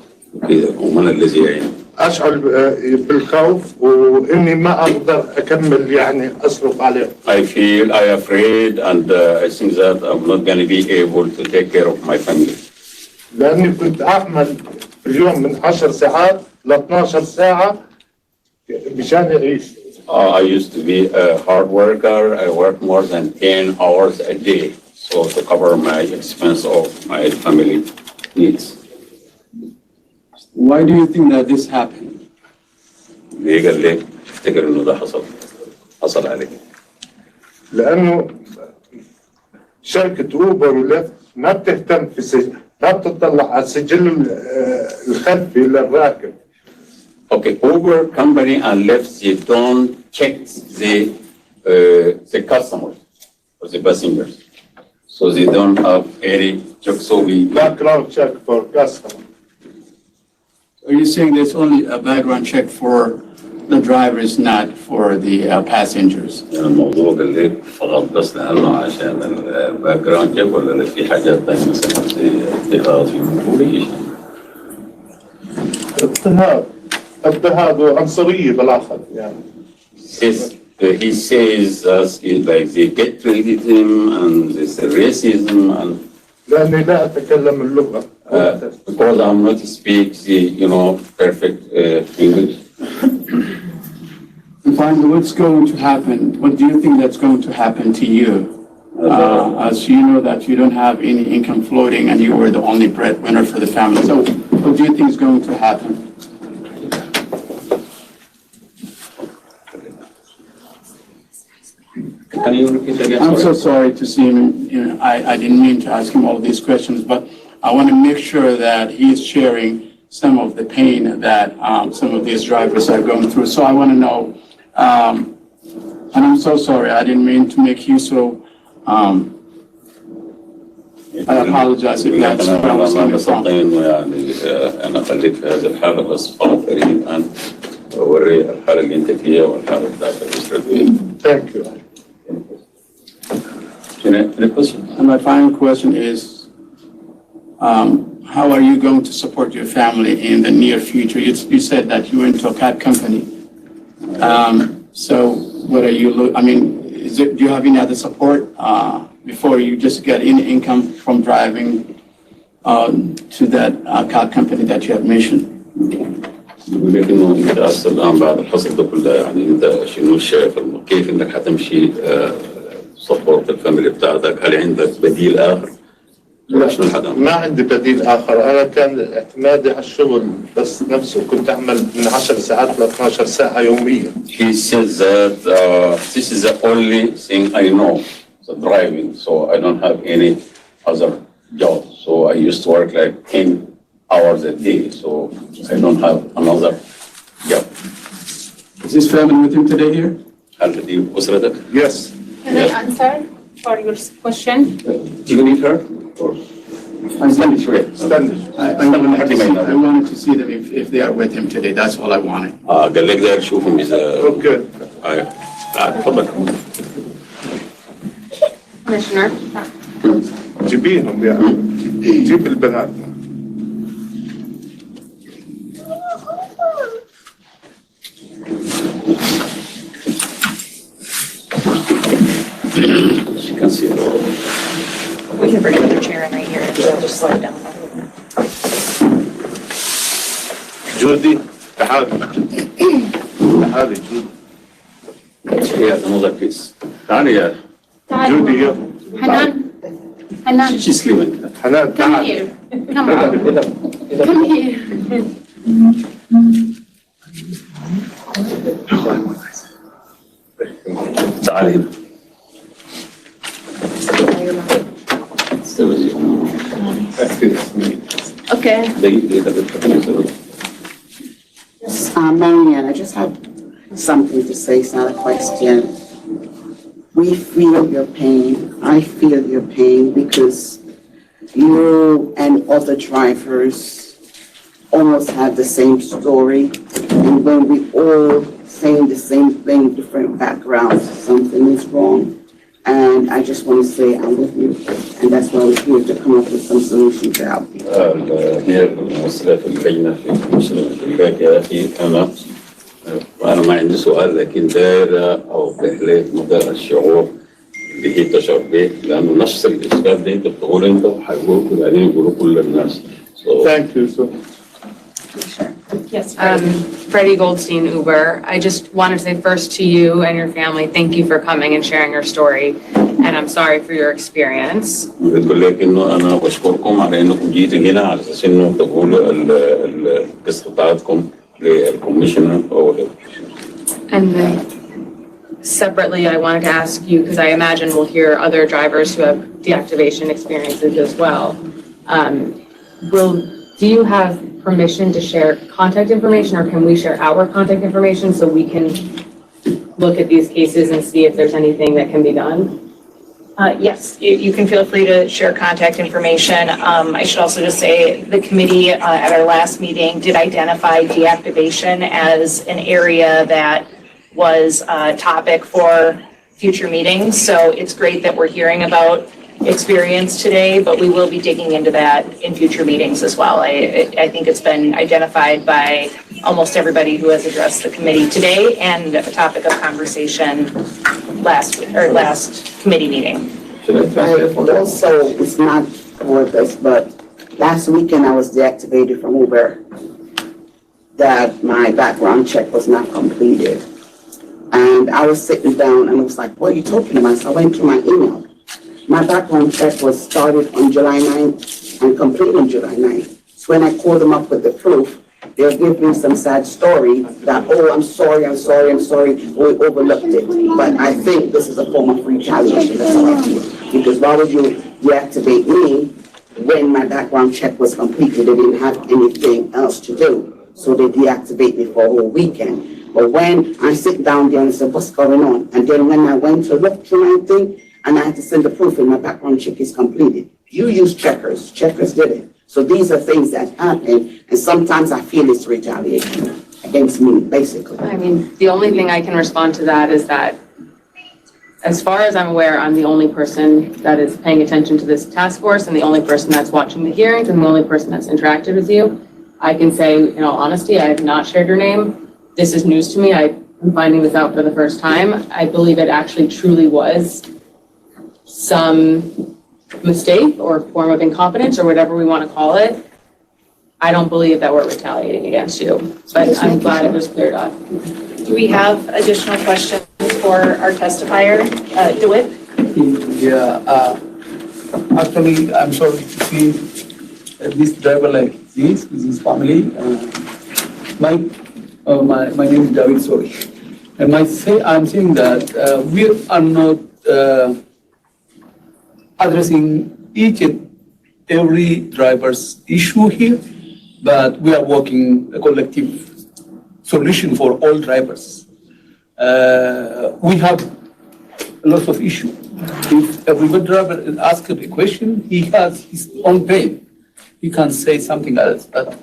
ومن الذي يعين؟ أشعر بالخوف وإني ما أقدر أكمل يعني أصرف عليه. I feel afraid and I think that I'm not going to be able to take care of my family. لأني كنت أعمل في اليوم من 10 ساعات ل 12 ساعة مشان أعيش. I used to be a hard worker. I work more than 10 hours a day, so to cover my expense of my family needs. Why do you think that this happened? ليه قال لي افتكر إنه ده حصل عليك؟ لأنه شركة أوبر وليفت ما بتهتم ما بتطلع على السجل الخلفي للراكب. Okay, Uber company and Lyft, they don't check the customers or the passengers, so they don't have any check. So we background check for customer. Are you saying there's only a background check for the drivers, not for the passengers? الموضوع قال لي فقط بس لأنه عشان الباك جراوند تشيك ولا في حاجات ثانية مثلا زي اتخاذ مسؤولية. اضطهاد وعنصرية بالآخر يعني. He says like they get treated him and there's racism and. لأني لا أتكلم اللغة. Because I'm not speak the perfect English. And finally, what's going to happen? What do you think that's going to happen to you? As you know that you don't have any income floating and you were the only breadwinner for the family. So what do you think is going to happen? Can you repeat again? I'm so sorry to see him, you know, I didn't mean to ask him all these questions, but I want to make sure that he's sharing some of the pain that some of these drivers are going through. So I want to know, and I'm so sorry, I didn't mean to make you so, I apologize if that's where I was coming from. يعني انا خليك في هذه الحاله بس طلب فريق الان اوري الحاله اللي انت فيها والحاله بتاعت الاسره دي. Thank you. Any question? And my final question is, how are you going to support your family in the near future? You said that you went to a cab company. So what are you, I mean, do you have any other support before you just get any income from driving to that cab company that you have mentioned? بقول لك انه انت اصلا الان بعد الحصل ده كله يعني انت شنو شايف كيف انك حتمشي سبورت الفاميلي بتاعتك؟ هل عندك بديل اخر؟ ما عندي بديل آخر، أنا كان اعتمادي على الشغل بس نفسه، كنت أعمل من 10 ساعات ل 12 ساعة يوميا. He says that this is the only thing I know, the driving, so I don't have any other job. So I used to work like 10 hours a day, so I don't have another job. Is this family with him today here? هل دي أسرتك؟ Yes. Can I answer for your question? Do you need her? Or stand it right. Stand I wanted to see them if they are with him today. That's all I wanted. قال لك ده شوفهم إذا. Okay. تفضل. Commissioner. جيبيهم يعني، جيب البنات. She can see it all. We can bring another chair in right here, and we'll just slow it down. جودي تعالي. تعالي جودي. She has another piece. تعالي يا. جودي يلا. Hanan. Hanan. She's sleeping. حنان Come تعالي. here. Come on. Come here. تعالي هنا. Okay. Marianne, I just have something to say, it's not a question. We feel your pain. I feel your pain because you and other drivers almost have the same story. And when we all saying the same thing, different backgrounds, something is wrong. And I just want to say I'm with you. And that's why we're here to come up with some solutions to help you. هي الممثلة في اللجنة في المشروع الباقي يا أخي أنا ما عندي سؤال لكن دايرة أو تحليل مدى الشعور اللي هي تشعر به لأنه نفس الإشكال ده أنت بتقول أنت وحيقول بعدين يقولوا كل الناس. Thank you so Yes. Freddie Goldstein, Uber. I just wanted to say first to you and your family, thank you for coming and sharing your story. And I'm sorry for your experience. بقول لك إنه أنا بشكركم على إنكم جيتوا هنا على أساس إنه تقولوا القصة بتاعتكم للكوميشنر أو And then separately, I wanted to ask you, because I imagine we'll hear other drivers who have deactivation experiences as well. Do you have permission to share contact information, or can we share our contact information so we can look at these cases and see if there's anything that can be done? Yes, you can feel free to share contact information. I should also just say the committee at our last meeting did identify deactivation as an area that was a topic for future meetings. So it's great that we're hearing about experience today, but we will be digging into that in future meetings as well. I think it's been identified by almost everybody who has addressed the committee today and a topic of conversation last committee meeting. Also, it's not for this, but last weekend I was deactivated from Uber. That my background check was not completed. And I was sitting down and I was like, what are you talking about? So I went to my email. My background check was started on July 9th and completed on July 9th. So when I called them up with the proof, they'll give me some sad story that, oh, I'm sorry, we overlooked it. But I think this is a form of retaliation, that's how I feel. Because why would you deactivate me when my background check was completed? They didn't have anything else to do. So they deactivate me for a whole weekend. But when I sit down there and say, what's going on? And then when I went to look through my thing, and I had to send the proof and my background check is completed. You use checkers did it. So these are things that happen, and sometimes I feel it's retaliation against me, basically. I mean, the only thing I can respond to that is that, as far as I'm aware, I'm the only person that is paying attention to this task force and the only person that's watching the hearings and the only person that's interacted with you. I can say, in all honesty, I have not shared your name. This is news to me. I'm finding this out for the first time. I believe it actually truly was some mistake or form of incompetence or whatever we want to call it. I don't believe that we're retaliating against you, but I'm glad it was cleared up. Do we have additional questions for our testifier? DeWitt? Yeah, actually, I'm sorry to see this driver like this with his family. My name is David, sorry. And I'm saying that we are not addressing each and every driver's issue here, but we are working a collective solution for all drivers. We have lots of issues. If every driver is asked a question, he has his own pain. He can say something else, but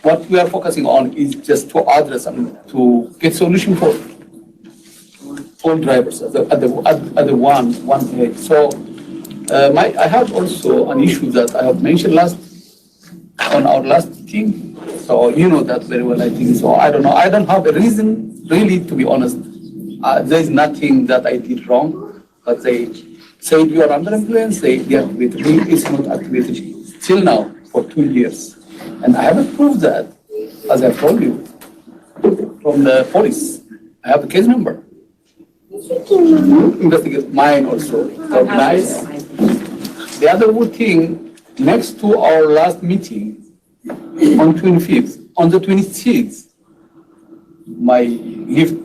what we are focusing on is just to address and to get solution for all drivers at the one place. So I have also an issue that I have mentioned on our last meeting. So you know that very well, I think. So I don't know. I don't have a reason, really, to be honest. There is nothing that I did wrong, but they said you are under influence. They deactivated me. It's not activated till now for 2 years. And I haven't proved that, as I told you, from the police. I have a case number. Investigate mine also. Nice. The other good thing, next to our last meeting on 25th, on the 26th, my Lyft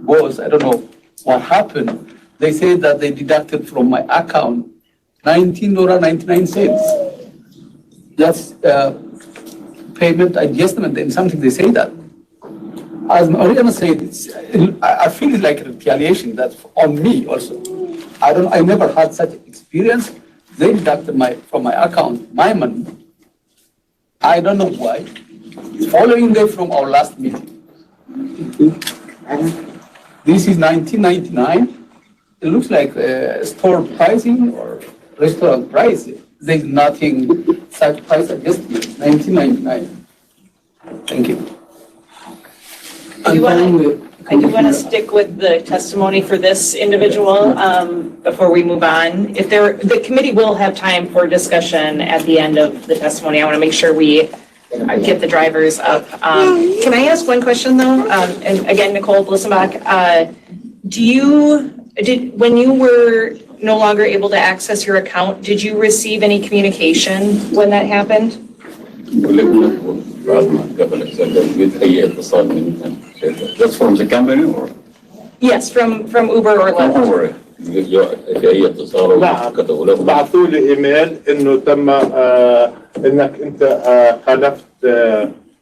boss, I don't know what happened. They said that they deducted from my account $19.99. That's payment adjustment and something they say that. As Mariana said, I feel it's like retaliation. That's on me also. I never had such experience. They deducted from my account my money. I don't know why. It's following day from our last meeting. This is $19.99. It looks like store pricing or restaurant price. There's nothing such price adjustment. $19.99. Thank you. I do want to stick with the testimony for this individual before we move on. The committee will have time for discussion at the end of the testimony. I want to make sure we get the drivers up. Can I ask one question though? And again, Nicole Blissenbach, when you were no longer able to access your account, did you receive any communication when that happened? That's from the company or? Yes, from Uber or Lyft. بعثوا لي ايميل انه تم انك انت خالفت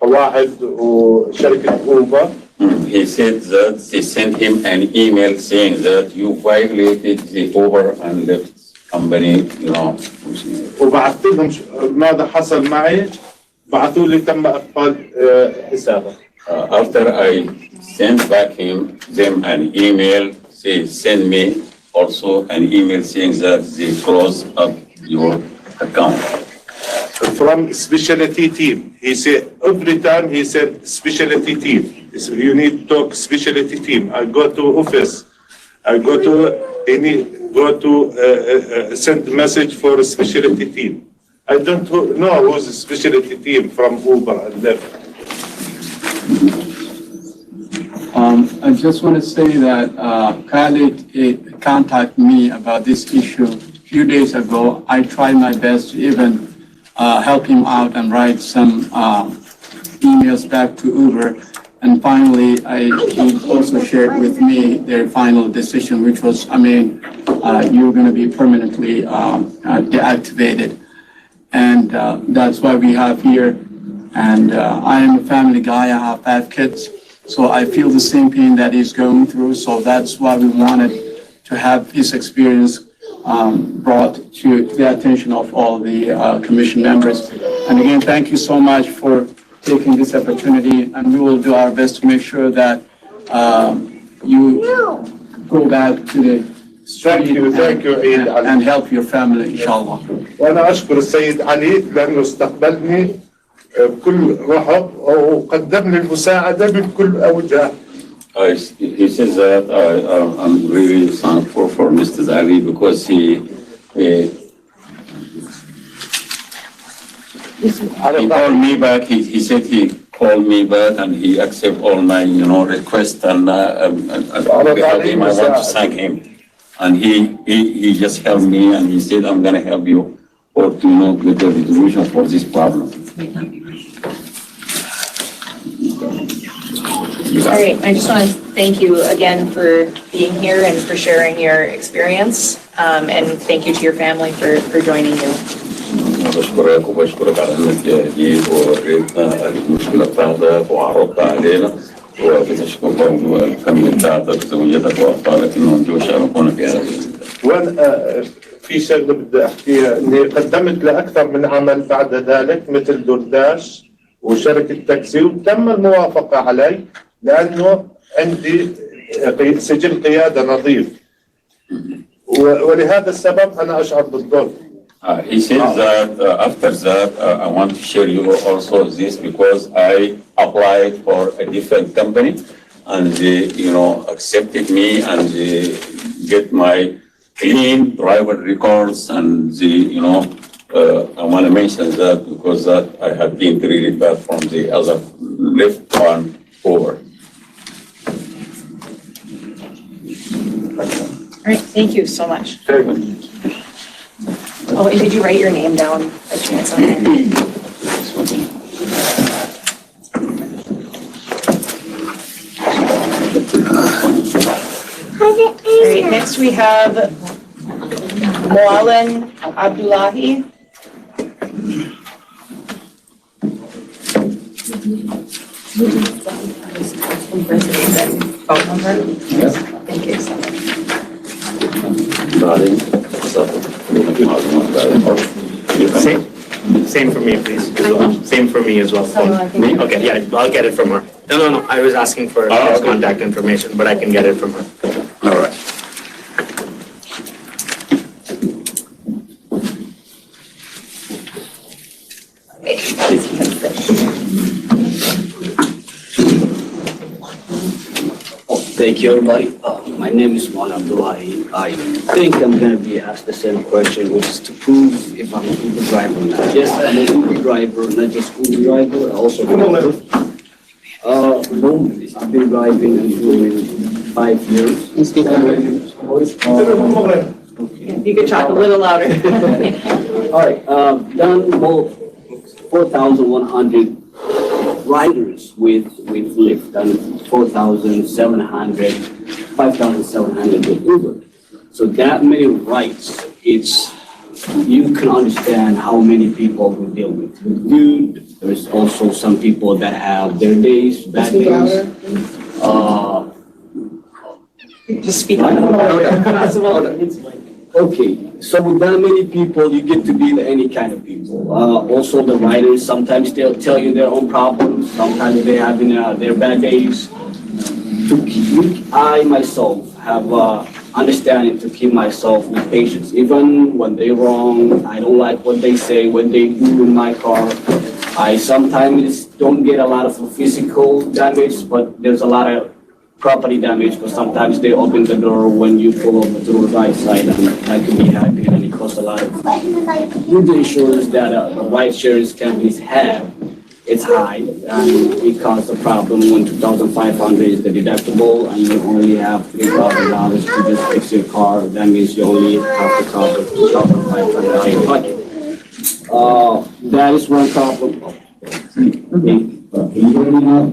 قواعد وشركه اوبر. He said that they sent him an email saying that you violated the Uber and Lyft company, وبعثت لهم ماذا حصل معي. بعثوا لي تم اقفال حسابك. After I sent back them an email, they sent me also an email saying that they closed up your account. From specialty team, he said every time he said specialty team. So you need to talk specialty team. I go to office. I go to send message for a specialty team. I don't know who's a specialty team from Uber and Lyft. I just want to say that Khalid contacted me about this issue a few days ago. I tried my best to even help him out and write some emails back to Uber. And finally, he also shared with me their final decision, which was, you're going to be permanently deactivated. And that's why we have here. And I am a family guy. I have 5 kids. So I feel the same pain that he's going through. So that's why we wanted to have his experience brought to the attention of all the commission members. And again, thank you so much for taking this opportunity, and we will do our best to make sure that you go back to the Thank you, عيد علي. and help your family, inshallah. وأنا أشكر السيد علي لأنه استقبلني بكل رحب وقدمني المساعدة بكل أوجه. He says that I'm really thankful for Mr. Ali because he called me back. He said he called me back and he accepted all my requests and I want to thank him. And he just helped me and he said I'm gonna help you or to get the resolution for this problem. All right, I just want to thank you again for being here and for sharing your experience. And thank you to your family for joining you. بشكرك وبشكرك على انك جيت ووريتنا المشكله بتاعتك وعرضت علينا وبتشكرك والفاميلي بتاعتك زوجتك واطفالك انهم جو يشاركونا في هذا. وانا في شغله بدي احكيها اني قدمت لاكثر من عمل بعد ذلك مثل دورداش وشركه تاكسي وتم الموافقه علي لانه عندي سجل قياده نظيف ولهذا السبب انا اشعر بالضغط. He says that after that, I want to share you also this because I applied for a different company and they, accepted me and they get my clean driver records and they, I want to mention that because that I have been treated bad from the other Lyft one over. All right, thank you so much. Oh, and did you write your name down by chance on there? All right, next we have Moalen Abdullahi. Phone number? Yes. Thank you so much. Same for me, please. Same for me as well. Me? Okay, yeah, I'll get it from her. No, I was asking for his contact information, but I can get it from her. All right. Thank you, everybody. My name is Mohan Abdullahi. I think I'm going to be asked the same question, which is to prove if I'm an Uber driver or not. Yes, I'm an Uber driver, not just Uber driver, I also driver. I've been driving and doing 5 years. You could talk a little louder. All right, done both 4,100 riders with Lyft and 4,700, 5,700 with Uber. So that many rides, you can understand how many people we deal with. Good. There's also some people that have their days, bad days. Just speak up if possible. Okay, so with that many people, you get to be any kind of people. Also the riders, sometimes they'll tell you their own problems, sometimes they're having their bad days. I myself have understanding to keep myself with patience. Even when they're wrong, I don't like what they say, what they do in my car. I sometimes don't get a lot of physical damage, but there's a lot of property damage, but sometimes they open the door when you pull over to the right side, and that can be happening, and it costs a lot of money. With the insurance that the rideshare companies have, it's high, and it causes a problem when $2,500 is the deductible, and you only have $3,000 to just fix your car. That means you only have to cover $2,500 in your pocket. That is one problem. Okay. Can you hear me now?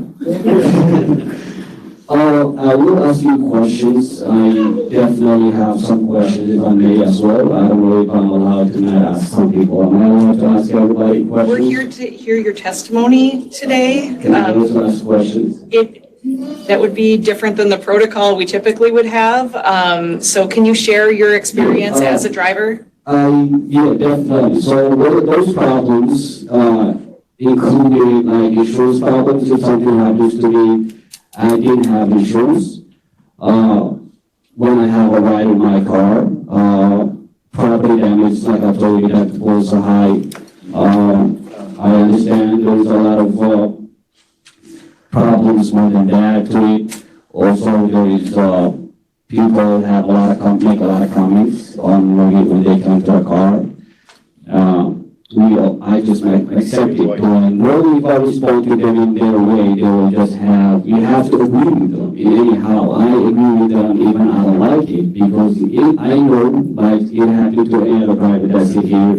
I will ask you questions. I definitely have some questions if I may as well. I don't know if I'm allowed to not ask some people. Am I allowed to ask everybody questions? We're here to hear your testimony today. Can I also ask questions? That would be different than the protocol we typically would have. So can you share your experience as a driver? Yeah, definitely. So those problems included like insurance problems. If something happens to me, I didn't have insurance. When I have a ride in my car, property damage, like I told you, deductibles are high. I understand there's a lot of problems more than that to it. Also, there is people have make a lot of comments on when they come to a car. I just accept it. Normally, if I respond to them in their way, they will just you have to agree with them. Anyhow, I agree with them even I don't like it because I know, like it happened to any other driver that's here,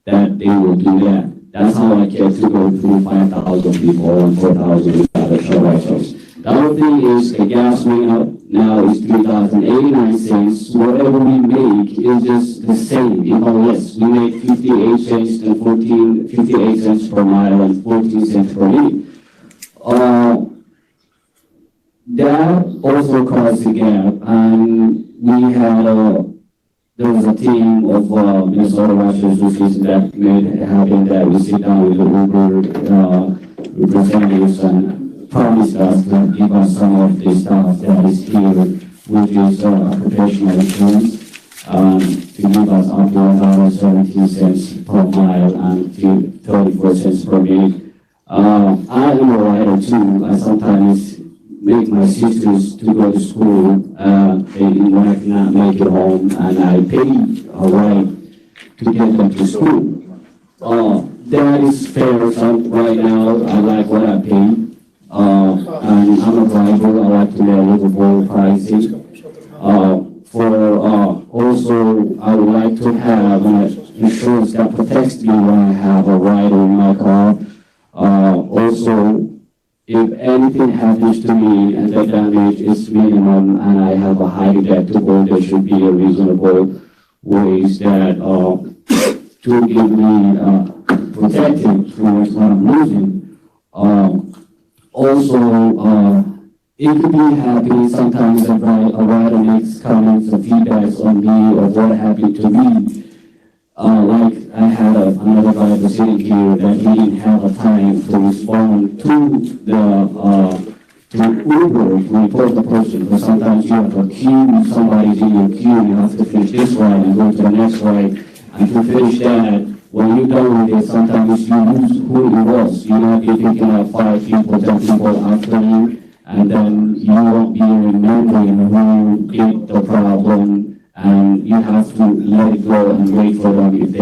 that they will do that. That's how I get to go through 5,000 people and 4,000 without a show license. The other thing is the gas went up. Now it's $3.89. Whatever we make is just the same, even less. We make 58 cents and 58 cents per mile and 14 cents per minute. That also caused a gap, and we had there was a team of Minnesota Rideshare Association that made it happen that we sit down with the Uber representatives and promised us to give us some of the stuff that is here, which is professional insurance, to give us up to $1.17 per mile and 34 cents per minute. I am a rider too. I sometimes make my sisters to go to school. They might not make it home, and I pay a ride to get them to school. That is fair. So right now, I like what I pay. And I'm a driver. I like to get livable prices. Also, I would like to have insurance that protects me when I have a rider in my car. Also, if anything happens to me and the damage is minimum and I have a high deductible, there should be a reasonable ways that to give me protection towards what I'm losing. It could be happening sometimes a rider makes comments and feedbacks on me of what happened to me. Like I had another driver sitting here that he didn't have a time to respond to the Uber to report the person. Because sometimes you have a queue, somebody's in your queue, you have to finish this ride and go to the next ride. And to finish that, when you're done with it, sometimes you lose who it was. You might be thinking of 5 people, 10 people after you, and then you won't be remembering who did the problem. And you have to let it go and wait for them if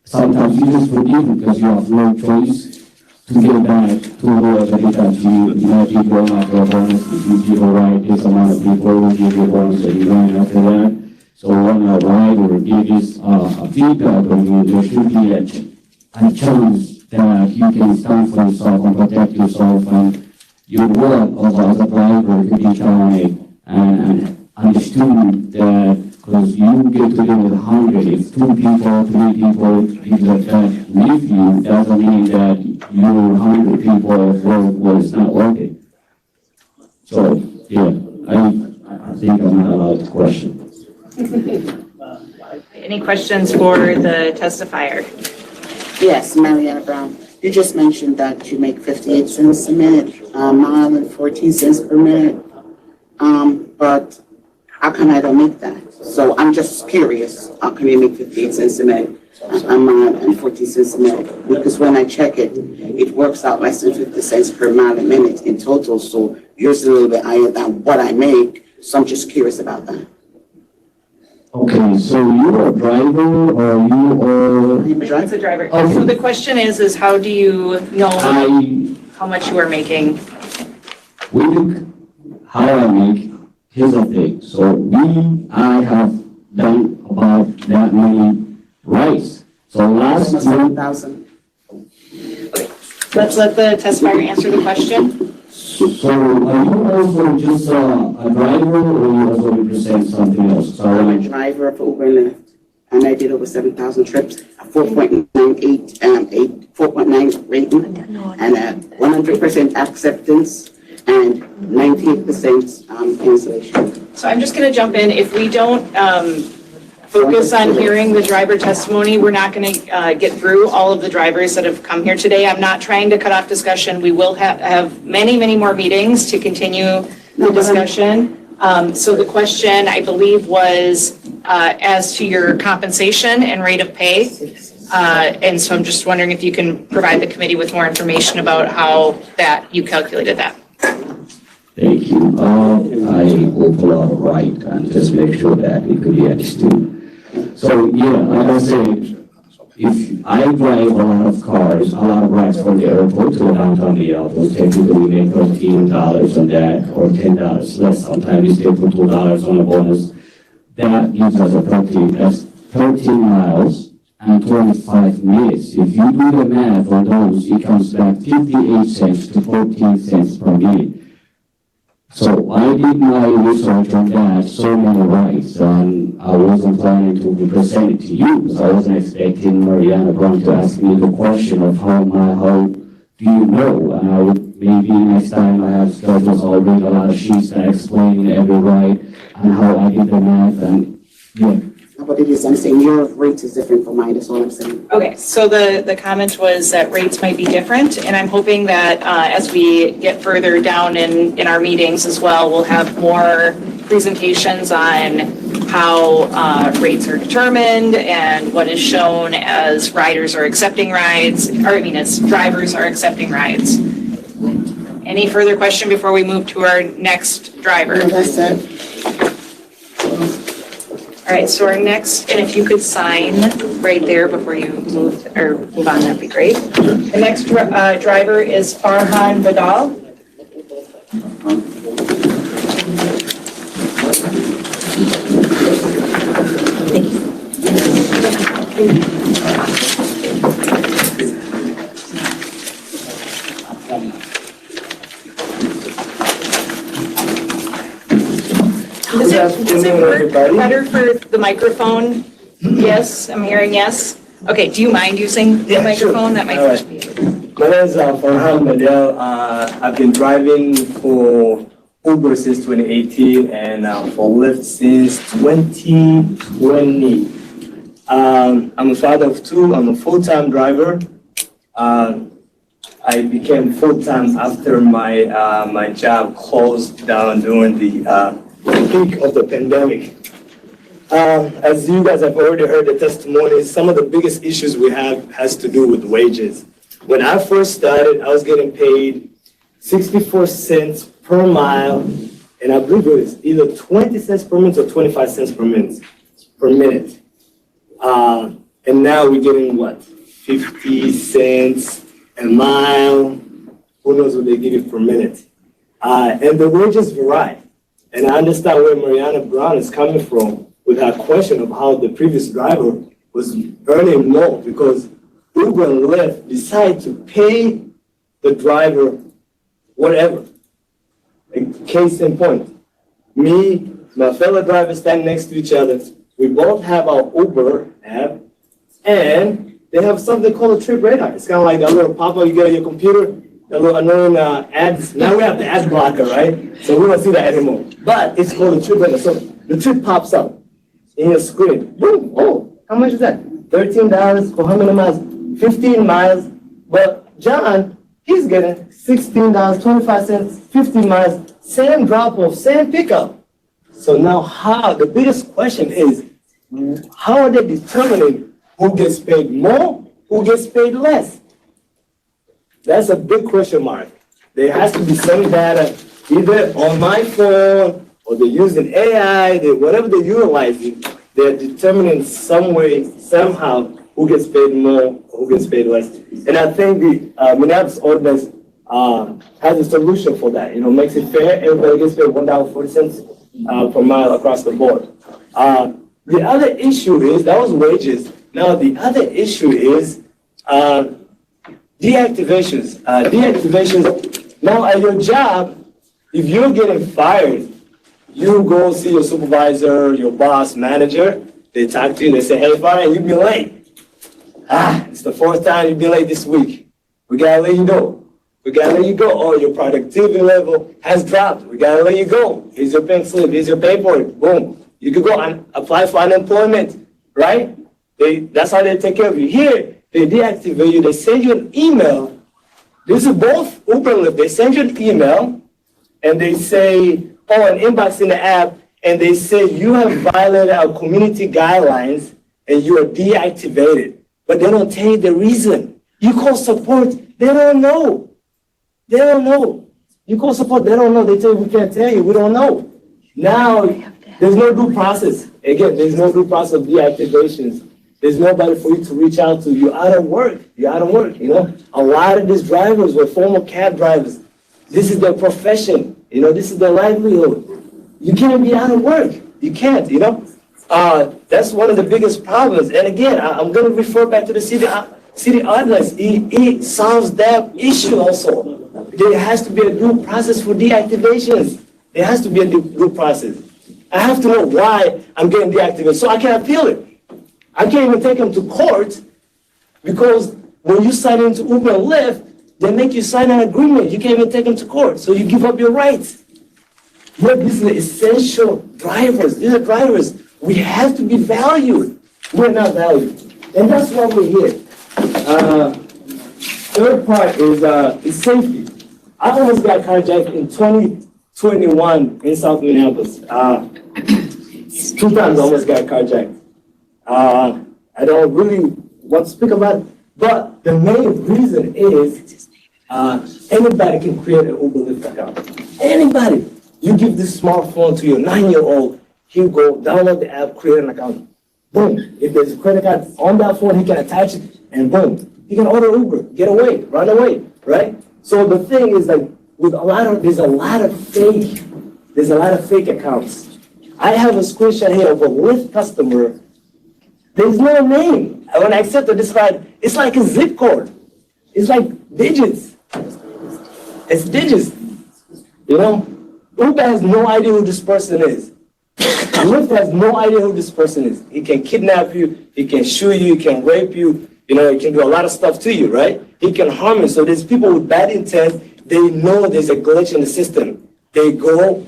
sometimes you just forgive them because you have no choice to get back to whoever did that to you. You might be going after a bonus if you give a ride, this amount of people will give you a bonus and you're going after that. So when a rider gives a feedback on you, there should be a chance that you can stand for yourself and protect yourself and your work as a driver to be counted and understood that because you get to deal with 100. If 2 people, 3 people, things like that with you, doesn't mean that your 100 people was not worth it. So, yeah, I think I'm not allowed to question. Any questions for the testifier? Yes, Mariana Brown. You just mentioned that you make 58 cents a minute, mile and 14 cents per minute. But how come I don't make that? So I'm just curious, how can you make 58 cents a minute, a mile and 14 cents a minute? Because when I check it, it works out less than 50 cents per mile a minute in total. So yours is a little bit higher than what I make. So I'm just curious about that. Okay, so you're a driver or you are? It's a driver. Okay. So the question is how do you know how much you are making? How I make, here's the thing. So I have done about that many rides. So last year, 7,000. let's let the testifier answer the question. So are you also just a driver or you also represent something else? So I'm a driver for Uber and Lyft, and I did over 7,000 trips, a 4.9 rating, and a 100% acceptance, and 98% cancellation. So I'm just going to jump in. If we don't focus on hearing the driver testimony, we're not going to get through all of the drivers that have come here today. I'm not trying to cut off discussion. We will have many, many more meetings to continue the discussion. So the question, I believe, was as to your compensation and rate of pay. And so I'm just wondering if you can provide the committee with more information about how that you calculated that. Thank you. I will pull out a right and just make sure that it could be understood. So, yeah, like I said, if I drive a lot of cars, a lot of rides from the airport to downtown Minneapolis, typically we make $13 on that or $10 less. Sometimes we still put $2 on a bonus. That gives us that's 13 miles and 25 minutes. If you do the math on those, it comes back 58 cents to 14 cents per minute. So I did my research on that, so many rights, and I wasn't planning to present it to you, so I wasn't expecting Mariana Brown to ask me the question of how do you know? And I would, maybe next time I have schedules, I'll bring a lot of sheets that explain every right and how I did the math, and yeah. But it is, I'm saying your rate is different from mine, that's all I'm saying. Okay, so the comment was that rates might be different, and I'm hoping that as we get further down in our meetings as well, we'll have more presentations on how rates are determined and what is shown as riders are accepting rides, or I mean as drivers are accepting rides. Any further question before we move to our next driver? No, that's it. All right, so our next, and if you could sign right there before you move on, that'd be great. The next driver is Farhan Vidal. Is it work better for the microphone? Yes, I'm hearing yes. Okay, do you mind using the microphone? That might first be. My name is Farhan Vidal. I've been driving for Uber since 2018 and for Lyft since 2020. I'm a father of two. I'm a full-time driver. I became full-time after my job closed down during the peak of the pandemic. As you guys have already heard the testimonies, some of the biggest issues we have has to do with wages. When I first started, I was getting paid 64 cents per mile, and I believe it was either 20 cents per minute or 25 cents per minute. And now we're getting what? 50 cents a mile. Who knows what they give you per minute? And the wages vary. And I understand where Mariana Brown is coming from with her question of how the previous driver was earning more because Uber and Lyft decided to pay the driver whatever. Case in point, me, my fellow driver standing next to each other, we both have our Uber app, and they have something called a trip radar. It's kind of like that little pop-up you get on your computer, that little annoying ads. Now we have the ad blocker, right? So we don't see that anymore. But it's called a trip radar. So the trip pops up in your screen. Boom! Oh, how much is that? $13 for how many miles? 15 miles. But John, he's getting $16, 25 cents, 15 miles, same drop-off, same pickup. So now the biggest question is, how are they determining who gets paid more, who gets paid less? That's a big question mark. There has to be some data either on my phone or they're using AI, whatever they're utilizing, they're determining some way, somehow, who gets paid more, who gets paid less. And I think the Minneapolis ordinance has a solution for that. You know, makes it fair. Everybody gets paid $1.40 per mile across the board. The other issue is, that was wages. Now, the other issue is Deactivations. Now at your job, if you're getting fired, you go see your supervisor, your boss, manager. They talk to you. They say, "Hey, fire, you've been late. It's the fourth time you've been late this week. We gotta let you go. We gotta let you go. Oh, your productivity level has dropped. We gotta let you go. Here's your pink slip. Here's your paperwork. Boom. You can go and apply for unemployment, right? That's how they take care of you. Here, they deactivate you. They send you an email. This is both Uber and Lyft. They send you an email, and they say, oh, an inbox in the app, and they say you have violated our community guidelines, and you are deactivated. But they don't tell you the reason. You call support, they don't know. They don't know. You call support, they don't know. They tell you, we can't tell you, we don't know. Now, there's no due process. Again, there's no due process of deactivations. There's nobody for you to reach out to. You're out of work. You're out of work, you know. A lot of these drivers were former cab drivers. This is their profession. You know, this is their livelihood. You can't be out of work. You can't, you know. That's one of the biggest problems. And again, I'm going to refer back to the city ordinance. It solves that issue also. There has to be a due process for deactivations. There has to be a due process. I have to know why I'm getting deactivated so I can appeal it. I can't even take them to court because when you sign into Uber and Lyft, they make you sign an agreement. You can't even take them to court, so you give up your rights. But these are essential drivers. These are drivers. We have to be valued. We're not valued. And that's why we're here. Third part is safety. I almost got carjacked in 2021 in South Minneapolis. 2 times I almost got carjacked. I don't really want to speak about it, but the main reason is anybody can create an Uber Lyft account. Anybody. You give this smartphone to your 9-year-old, he'll go download the app, create an account. Boom. If there's a credit card on that phone, he can attach it, and boom. He can order Uber, get away, run away, right? So the thing is like, there's a lot of fake accounts. I have a screenshot here of a Lyft customer. There's no name. When I accept the describe, it's like a zip code. It's like digits. It's digits. You know? Uber has no idea who this person is. Lyft has no idea who this person is. He can kidnap you, he can shoot you, he can rape you, you know, he can do a lot of stuff to you, right? He can harm you. So there's people with bad intent, they know there's a glitch in the system. They go,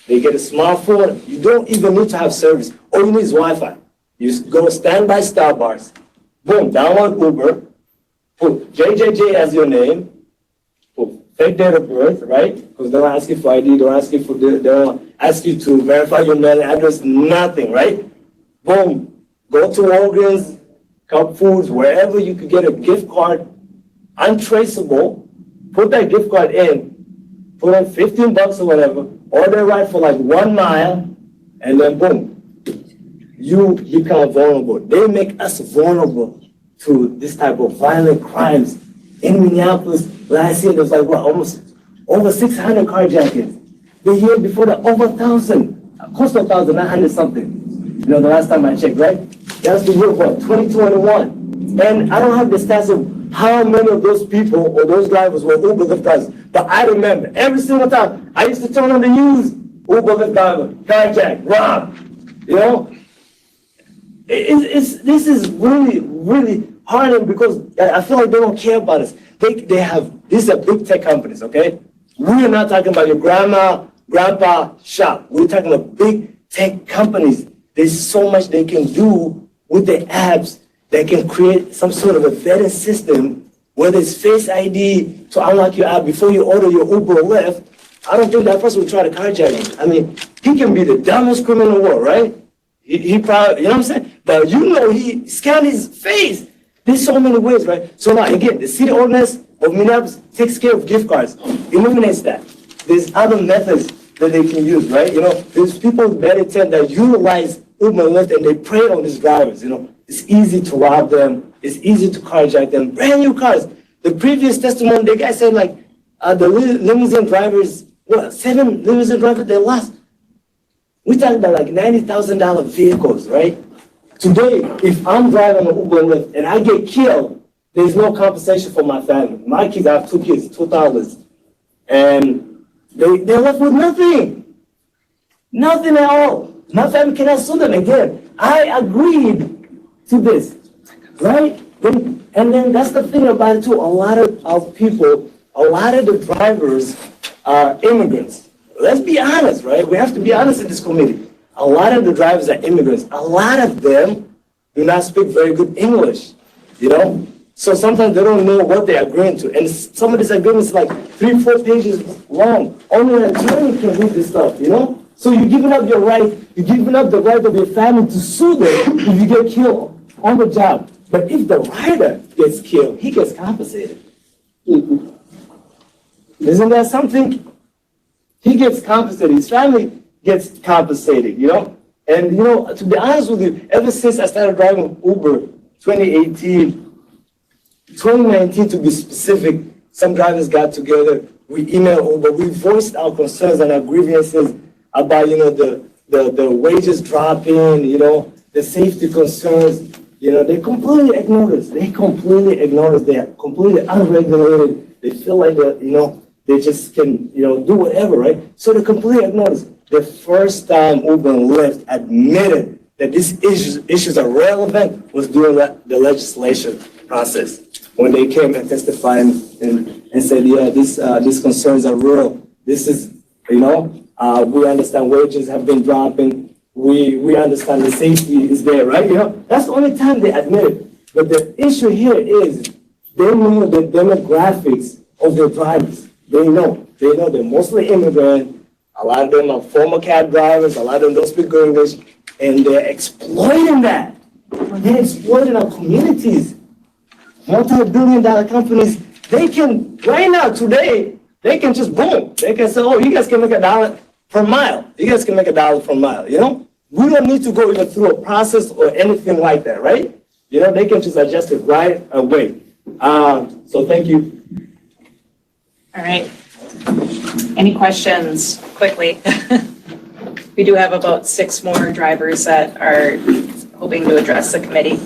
they get a smartphone, you don't even need to have service. All you need is Wi-Fi. You go stand by Starbucks, boom, download Uber, put JJJ as your name, put fake date of birth, right? Because they don't ask you for ID, they don't ask you to verify your mailing address, nothing, right? Boom, go to Walgreens, Cup Foods, wherever you could get a gift card, untraceable, put that gift card in, put in $15 or whatever, order a ride for like 1 mile, and then boom, you become vulnerable. They make us vulnerable to this type of violent crimes. In Minneapolis, last year, there was like, almost over 600 carjackings. The year before that, over 1,000, close to 1,000, 900 something. You know, the last time I checked, right? That's the year for 2021. And I don't have the stats of how many of those people or those drivers were Uber Lyft drivers. But I remember every single time I used to turn on the news, Uber Lyft driver, carjacked, robbed, you know? This is really, really harming because I feel like they don't care about us. These are big tech companies, okay? We are not talking about your grandpa shop. We're talking about big tech companies. There's so much they can do with the apps that can create some sort of a vetting system, whether it's Face ID to unlock your app before you order your Uber or Lyft. I don't think that person will try to carjack you. I mean, he can be the dumbest criminal in the world, right? He probably, you know what I'm saying? But you know, he scanned his face. There's so many ways, right? So now, again, the city ordinance of Minneapolis takes care of gift cards, eliminates that. There's other methods that they can use, right? You know, there's people with bad intent that utilize Uber and Lyft and they prey on these drivers, you know. It's easy to rob them. It's easy to carjack them. Brand new cars. The previous testimony, the guy said like, the limousine drivers, 7 limousine drivers, they lost. We're talking about like $90,000 vehicles, right? Today, if I'm driving an Uber and Lyft and I get killed, there's no compensation for my family. My kids, I have 2 kids, 2 toddlers, and they're left with nothing. Nothing at all. My family cannot sue them again. I agreed to this, right? And then that's the thing about it too. A lot of people, a lot of the drivers are immigrants. Let's be honest, right? We have to be honest in this committee. A lot of the drivers are immigrants. A lot of them do not speak very good English, you know? So sometimes they don't know what they're agreeing to. And some of these agreements like 3-4 pages long. Only an attorney can read this stuff, you know? So you're giving up your right, you're giving up the right of your family to sue them if you get killed on the job. But if the rider gets killed, he gets compensated. Isn't that something? He gets compensated. His family gets compensated, you know? And, you know, to be honest with you, ever since I started driving Uber, 2018, 2019 to be specific, some drivers got together, we emailed Uber, we voiced our concerns and our grievances about, you know, the wages dropping, you know, the safety concerns. You know, they completely ignore us. They completely ignore us. They are completely unregulated. They feel like that, you know, they just can, you know, do whatever, right? So they completely ignore us. The first time Uber and Lyft admitted that these issues are relevant was during the legislation process, when they came and testified and said, yeah, these concerns are real. This is, you know, we understand wages have been dropping. We understand the safety is there, right? You know, that's the only time they admit it. But the issue here is they know the demographics of their drivers. They know they're mostly immigrant. A lot of them are former cab drivers. A lot of them don't speak good English, and they're exploiting that. They're exploiting our communities. Multi-billion-dollar companies, they can right now today they can just boom. They can say, oh, you guys can make $1 per mile. You guys can make $1 per mile. You know, we don't need to go even through a process or anything like that, right? You know, they can just adjust it right away. So thank you. All right. Any questions quickly? We do have about 6 more drivers that are hoping to address the committee.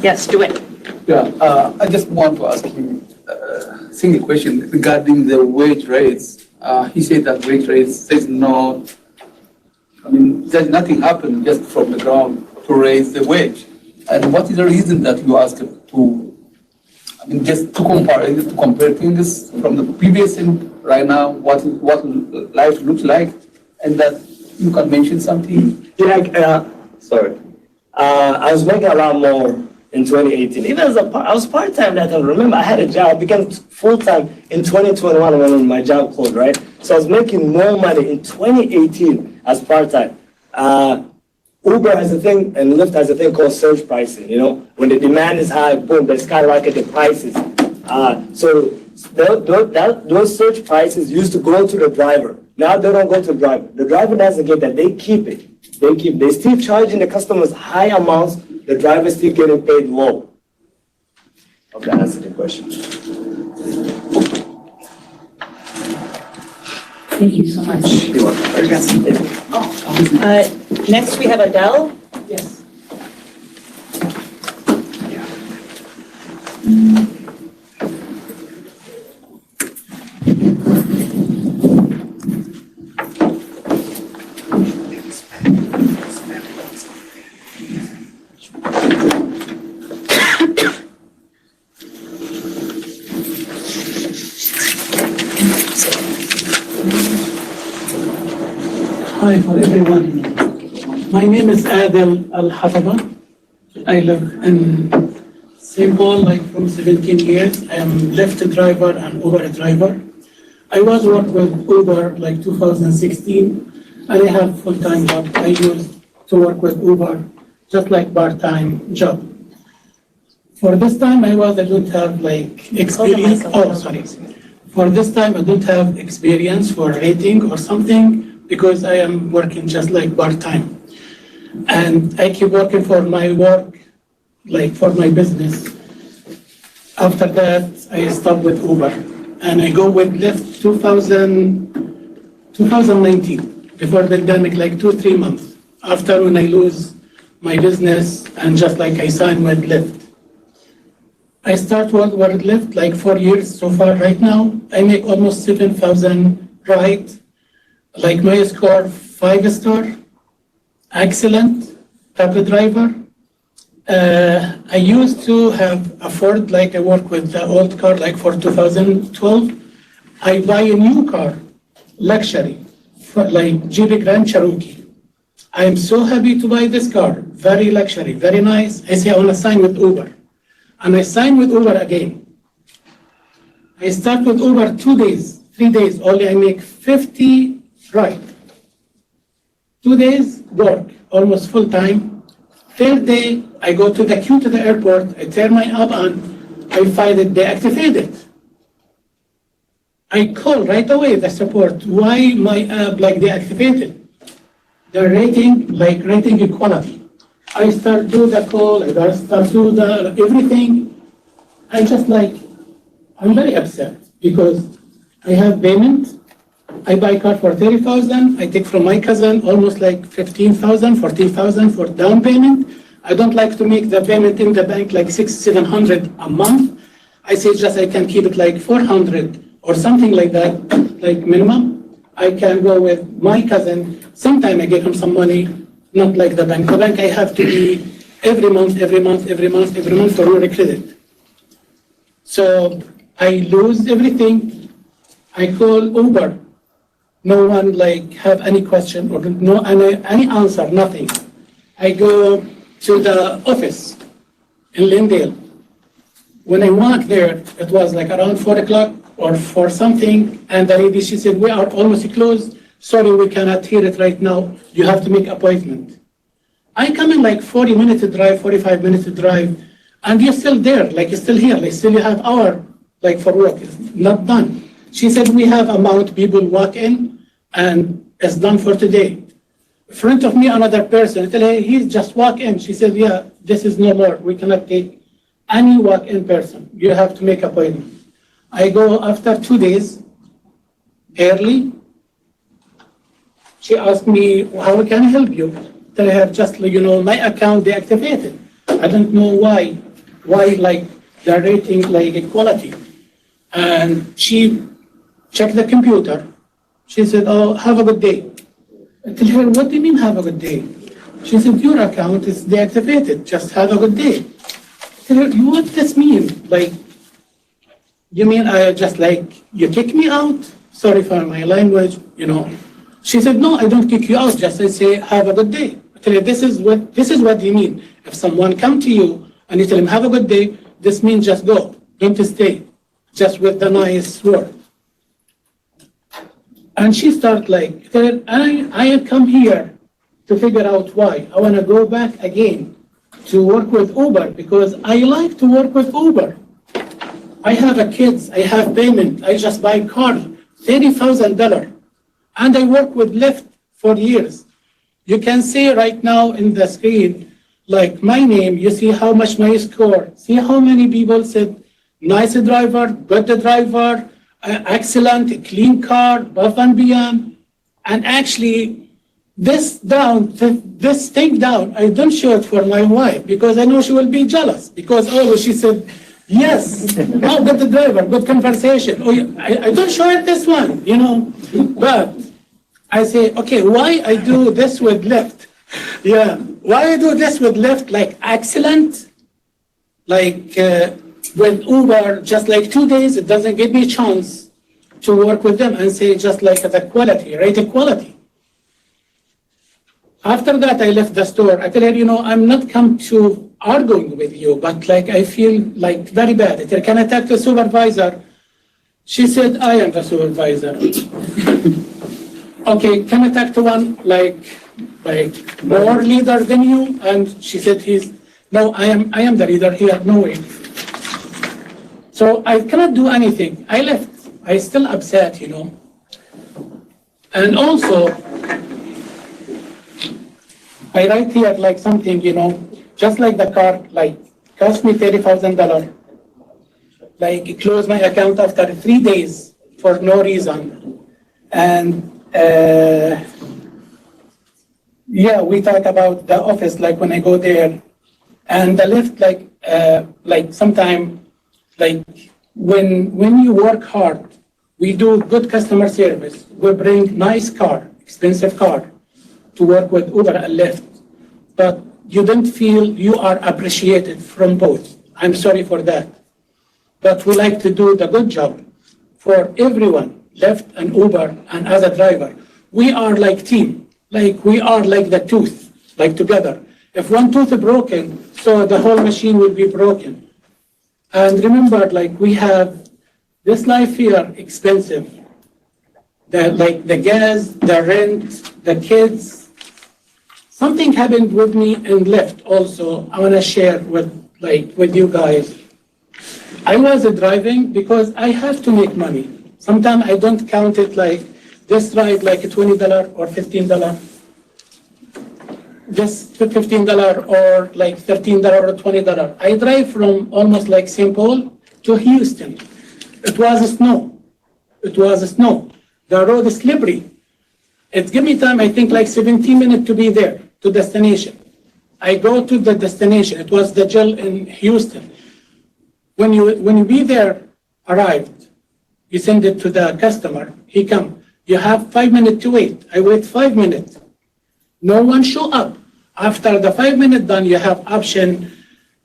Yes, do it. Yeah, I just want to ask you a single question regarding the wage rates. He said that wage rates, there's nothing happened just from the ground to raise the wage. And what is the reason that you asked to, just to compare things from the previous and right now, what life looks like, and that you can mention something? Yeah, sorry. I was making a lot more in 2018. Even I was part-time that time. Remember, I had a job, I became full-time in 2021 when my job closed, right? So I was making more money in 2018 as part-time. Uber has a thing and Lyft has a thing called surge pricing, you know? When the demand is high, boom, they skyrocket the prices. So those surge prices used to go to the driver. Now they don't go to the driver. The driver doesn't get that, they keep it. They still charging the customers high amounts, the driver still getting paid low. Hope that answers the question. Thank you so much. You're welcome. Next, we have Adele. Yes. Hi for everyone. My name is Adel Al-Hataba. I live in St. Paul from 17 years. I am Lyft driver and Uber driver. I was working with Uber 2016 and I have full-time job. I used to work with Uber just like part-time job. For this time I don't have experience. Oh, sorry. For this time I don't have experience for rating or something, because I am working just like part-time. And I keep working for my work, for my business. After that, I stopped with Uber. And I go with Lyft 2019, before the pandemic, 2-3 months. After when I lose my business, and just I signed with Lyft. I start with Lyft like 4 years so far right now. I make almost 7,000 rides. Like my score 5-star, excellent type of driver. I used to have a Ford, like I work with the old car like for 2012. I buy a new car, luxury, for like Jeep Grand Cherokee. I am so happy to buy this car, very luxury, very nice. I say I want to sign with Uber. And I sign with Uber again. I start with Uber 2 days, 3 days, only I make 50 rides. 2 days work, almost full time. Third day, I go to the queue to the airport, I turn my app on, I find it deactivated. I call right away the support, why my app like deactivated? They're rating equality. I start do the call, I start do the everything. I'm very upset because I have payment. I buy a car for 30,000. I take from my cousin almost like 15,000, 14,000 for down payment. I don't like to make the payment in the bank like 600-700 a month. I say just I can keep it like 400 or something like that, like minimum. I can go with my cousin. Sometime I give him some money, not like the bank. The bank I have to be every month for your credit. So I lose everything. I call Uber. No one like have any question or no any answer, nothing. I go to the office in Lindale. When I walked there, it was like around 4 o'clock or 4 something, and the lady, she said, we are almost closed. Sorry, we cannot hear it right now. You have to make appointment. I come in like 40 minutes to drive, 45 minutes to drive, and you're still there, like you're still here, like still you have hour like for work. It's not done. She said, we have amount people walk in and it's done for today. In front of me, another person, I tell her, he just walk in. She said, yeah, this is no more. We cannot take any walk-in person. You have to make appointment. I go after 2 days, early. She asked me, how can I help you? Tell her, just, my account deactivated. I don't know why like they're rating like equality. And she checked the computer. She said, oh, have a good day. I tell her, what do you mean have a good day? She said, your account is deactivated. Just have a good day. I tell her, what does this mean? Like, you mean I just like, you kick me out? Sorry for my language, She said, no, I don't kick you out. Just I say, have a good day. I tell her, this is what you mean. If someone come to you and you tell him, have a good day, this means just go. Don't stay. Just with the nice word. And she started like, I have come here to figure out why. I want to go back again to work with Uber because I like to work with Uber. I have a kids, I have payment, I just buy a car, $30,000. And I work with Lyft for years. You can see right now in the screen, like my name, you see how much my score. See how many people said, nice driver, good driver, excellent, clean car, above and beyond. And actually, this thing down, I don't show it for my wife because I know she will be jealous. Because always she said, yes, oh, good driver, good conversation. Oh, I don't show it this one, But I say, okay, why I do this with Lyft? Yeah, why I do this with Lyft, like excellent, like with Uber, just like 2 days, it doesn't give me a chance to work with them and say just like the quality, rate equality. After that, I left the store. I tell her, I'm not come to arguing with you, but like I feel like very bad. I tell her, can I talk to the supervisor? She said, I am the supervisor. Okay, can I talk to one like more leader than you? And she said, no, I am the leader here, no way. So I cannot do anything. I left. I still upset, And also, I write here like something, just like the car, like cost me $30,000. Like it closed my account after 3 days for no reason. And we talk about the office, like when I go there, and the Lyft, like sometime like, when you work hard, we do good customer service. We bring nice car, expensive car, to work with Uber and Lyft. But you don't feel you are appreciated from both. I'm sorry for that. But we like to do the good job for everyone, Lyft and Uber and as a driver. We are like team, like we are like the tooth, like together. If one tooth is broken, so the whole machine will be broken. And remember, like we have this life here expensive. Like the gas, the rent, the kids. Something happened with me in Lyft also. I want to share with you guys. I was driving because I have to make money. Sometimes I don't count it like this ride like $20 or $15. Just $15 or like $13 or $20. I drive from almost like St. Paul to Houston. It was snow. It was snow. The road is slippery. It gave me time, I think like 17 minutes to be there, to destination. I go to the destination. It was the jail in Houston. When you be there, arrived, you send it to the customer. He come. You have 5 minutes to wait. I wait 5 minutes. No one show up. After the 5 minutes done, you have option.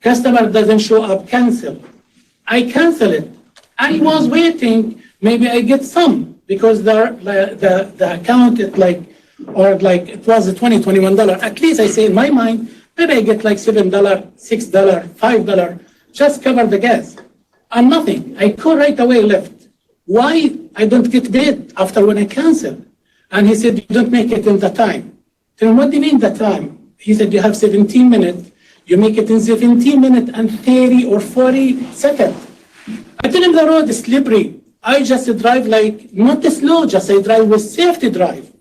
Customer doesn't show up, cancel. I cancel it. I was waiting. Maybe I get some because the account is like, or like it was $21. At least I say in my mind, maybe I get like $7, $6, $5. Just cover the gas. And nothing. I call right away Lyft. Why I don't get paid after when I cancel? And he said, you don't make it in the time. Then what do you mean the time? He said, you have 17 minutes. You make it in 17 minutes and 30 or 40 seconds. I tell him the road is slippery. I just drive like, not slow, just I drive with safety drive.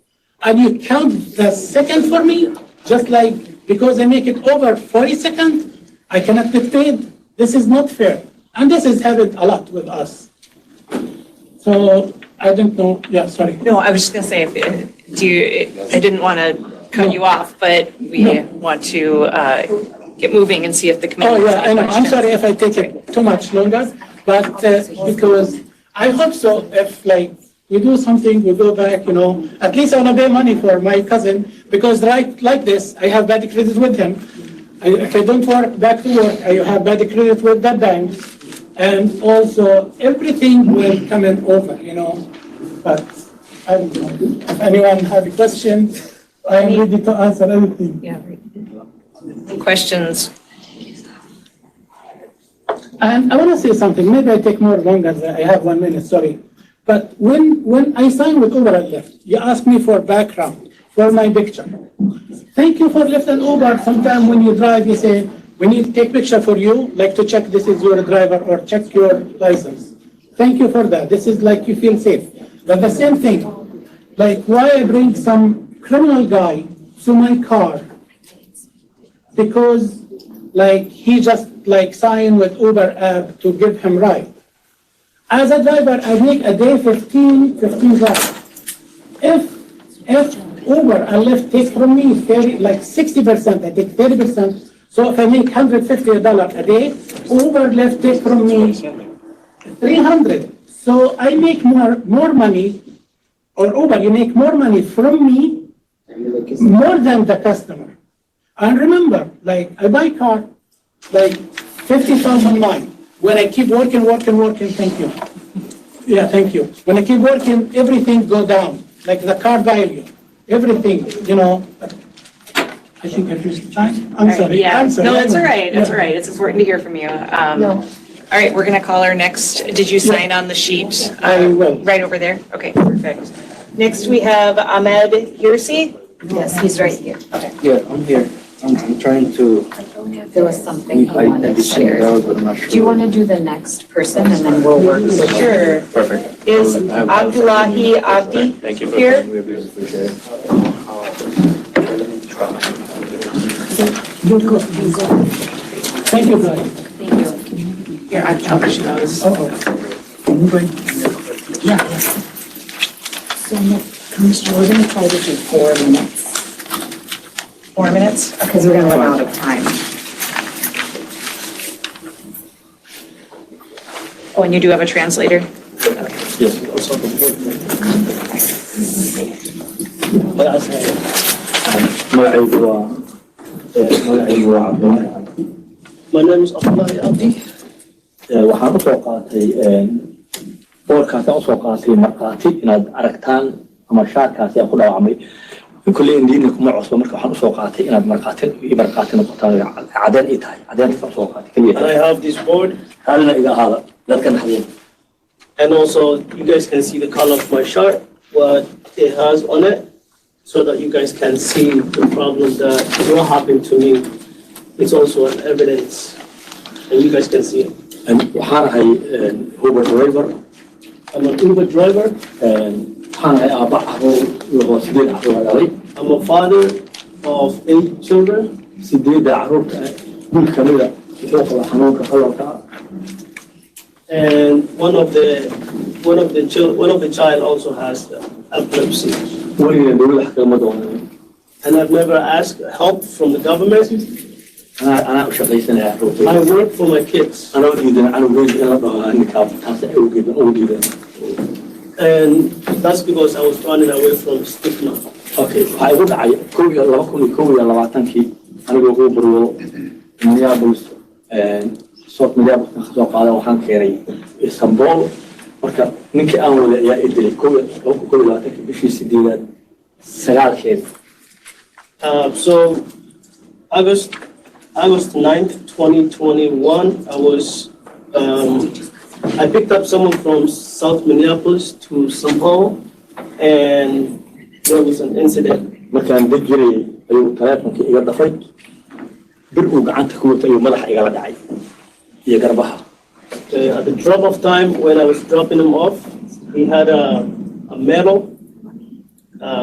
And you count the second for me, just like, because I make it over 40 seconds, I cannot get paid. This is not fair. And this has happened a lot with us. So I don't know. Yeah, sorry. No, I was just going to say, I didn't want to cut you off, but we want to get moving and see if the committee. Oh, yeah, I know. I'm sorry if I take it too much longer, but because I hope so, if like we do something, we go back, at least I want to pay money for my cousin, because like this, I have bad credit with him. If I don't work back to work, I have bad credit with that bank. And also, everything will come in over, But I don't know. If anyone have a question, I am ready to answer anything. Yeah. Questions? And I want to say something. Maybe I take more longer. I have 1 minute, sorry. But when I signed with Uber and Lyft, you asked me for background, for my picture. Thank you for Lyft and Uber. Sometimes when you drive, you say, we need to take picture for you, like to check this is your driver or check your license. Thank you for that. This is like you feel safe. But the same thing, like why I bring some criminal guy to my car? Because like he just like signed with Uber app to give him ride. As a driver, I make a day 15 rides. If Uber and Lyft take from me 60%, I take 30%. So if I make $150 a day, Uber Lyft take from me 300. So I make more money, or Uber, you make more money from me, more than the customer. And remember, like I buy car, like 50,000 miles. When I keep working, thank you. Yeah, thank you. When I keep working, everything go down, like the car value, everything, I think I finished time. I'm sorry. Yeah. I'm sorry. No, that's all right. That's all right. It's important to hear from you. All right, we're going to call our next. Did you sign on the sheet? I will. Right over there? Okay, perfect. Next, we have Ahmed Hirsi. Yes, he's right here. Yeah, I'm here. I'm trying to. There was something he wanted to share. Do you want to do the next person and then we'll work? Sure. Perfect. Is Abdullahi Abdi Thank you for here? You go. Thank you, guys. Thank you. Here, I'll push those. Yeah. So, Commissioner, we're going to try to do 4 minutes. 4 minutes? Because we're going to run out of time. Oh, and you do have a translator? Yes. My name is Abdullahi Abdi. waxaan usoo qaatay boorkaasaan usoo qaatay markhaati inaad aragtaan ama shaarkaasi aan ku dhaawacmay kulley indiina kuma cusbo marka waxaan usoo qaatay inaad markhaati noqotaan cadeen ii tahay cadeenka usoo qaatay keliya And I have this board. haalina iga ahaada dadka dhaxdeen And also, you guys can see the color of my shirt, what it has on it, so that you guys can see the problem that what happened to me. It's also an evidence, and you guys can see it. waxaan ahay Uber driver I'm an Uber driver. waxaan ahay aabba caruur sideed caruur dhalay I'm a father of 8 children. sideedda caruurta wiil kamida wuxuu qabaa xanuunka qalabka And one of the child also has epilepsy. weligeena dowladda xakamad doonan And I've never asked help from the government. anaa u shaqaysanaya caruurta I work for my kids. anoo diidan canugeyda in la dhaho ninkaa taas awgeed ugu diidan And that's because I was running away from stigma. okay waxaa igu dhacay 2021 anigoo ugu buriyo Minneapolis South Minneapolis kasoo qaadan waxaan keenay Istanbul marka ninkii aan wada ayaa i dilay 2021 bishii sideedaad sagaalkeed So August 9th, 2021, I picked up someone from South Minneapolis to St. Paul, and there was an incident. markaan deg jiray ayuu taleefonkii iga dafay bir uu gacanta ku watay ayuu madaxa igala dhacay iyo garbaha At the drop of time, when I was dropping him off, he had a medal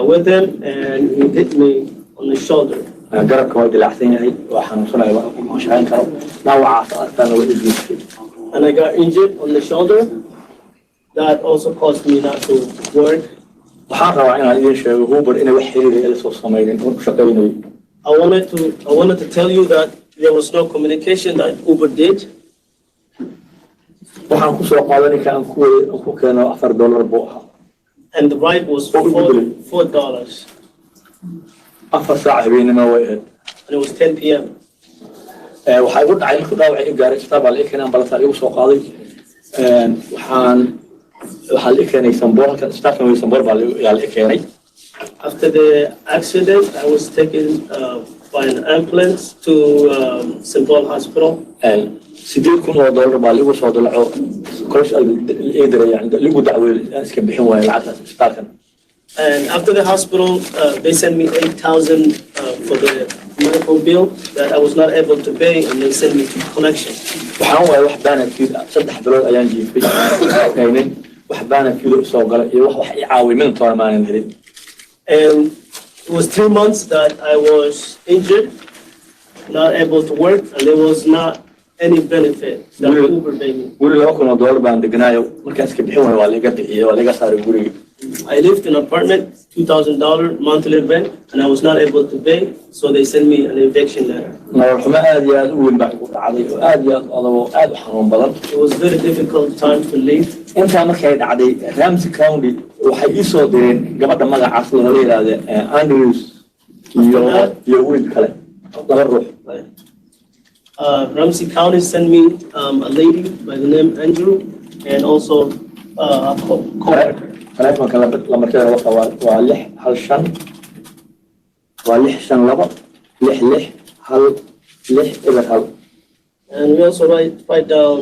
with him, and he hit me on the shoulder. garabka waa dilacsan yahay waa xanuunsanaya ma shaqayn karo dhaawacaas arkaan waa isgeystay And I got injured on the shoulder. That also caused me not to work. waxaan rabaa inaan idiin sheego Uber inay wax xiriir la soo sameeyeen oo u shaqeynay I wanted to tell you that there was no communication that Uber did. waxaan ku soo qaadanay kaan ku keeno $4 buu ahaa And the ride was $4. afar saac habeenimo way ahayd And it was 10 p.m. waxaa igu dhacay markuu dhaawacay i gaaray isbitaal la keenay ambalaas igu soo qaaday waxaa la keenay Istanbul halkan isbitaalka Istanbul baa la keenay After the accident, I was taken by an ambulance to St. Paul Hospital. $8,000 baa lagu soo dalaco korosh lagu dacweeyay iska bixin waayay lacagtaas isbitaalkan And after the hospital, they sent me $8,000 for the medical bill that I was not able to pay, and they sent me to collection. waxaan waayay wax baanadkiid 3 bilood ayaan jiifay keenay wax baanadkiid soo galay iyo wax i caawimin toormaan helin And it was 3 months that I was injured, not able to work, and there was not any benefit that Uber paid me. guri $2,000 baan deganaayo markaan iska bixin waayay waa laga bixiyay waa laga saaray guriga I lived in an apartment, $2,000 monthly rent, and I was not able to pay, so they sent me an eviction letter. nolol xumo aad iyo aad u weyn baa igu dhacday oo aad iyo aad adagoo aad u xanuun badan It was a very difficult time to live. intaa markay dhacday Ramsey County waxay ii soo direen gabadha magacaas la yiraahdo Andrews iyo wiil kale laba ruux Ramsey County sent me a lady by the name Andrew, and also a co-worker. taleefonka lamarkeeda waa 615 waa 652 66 And we also write down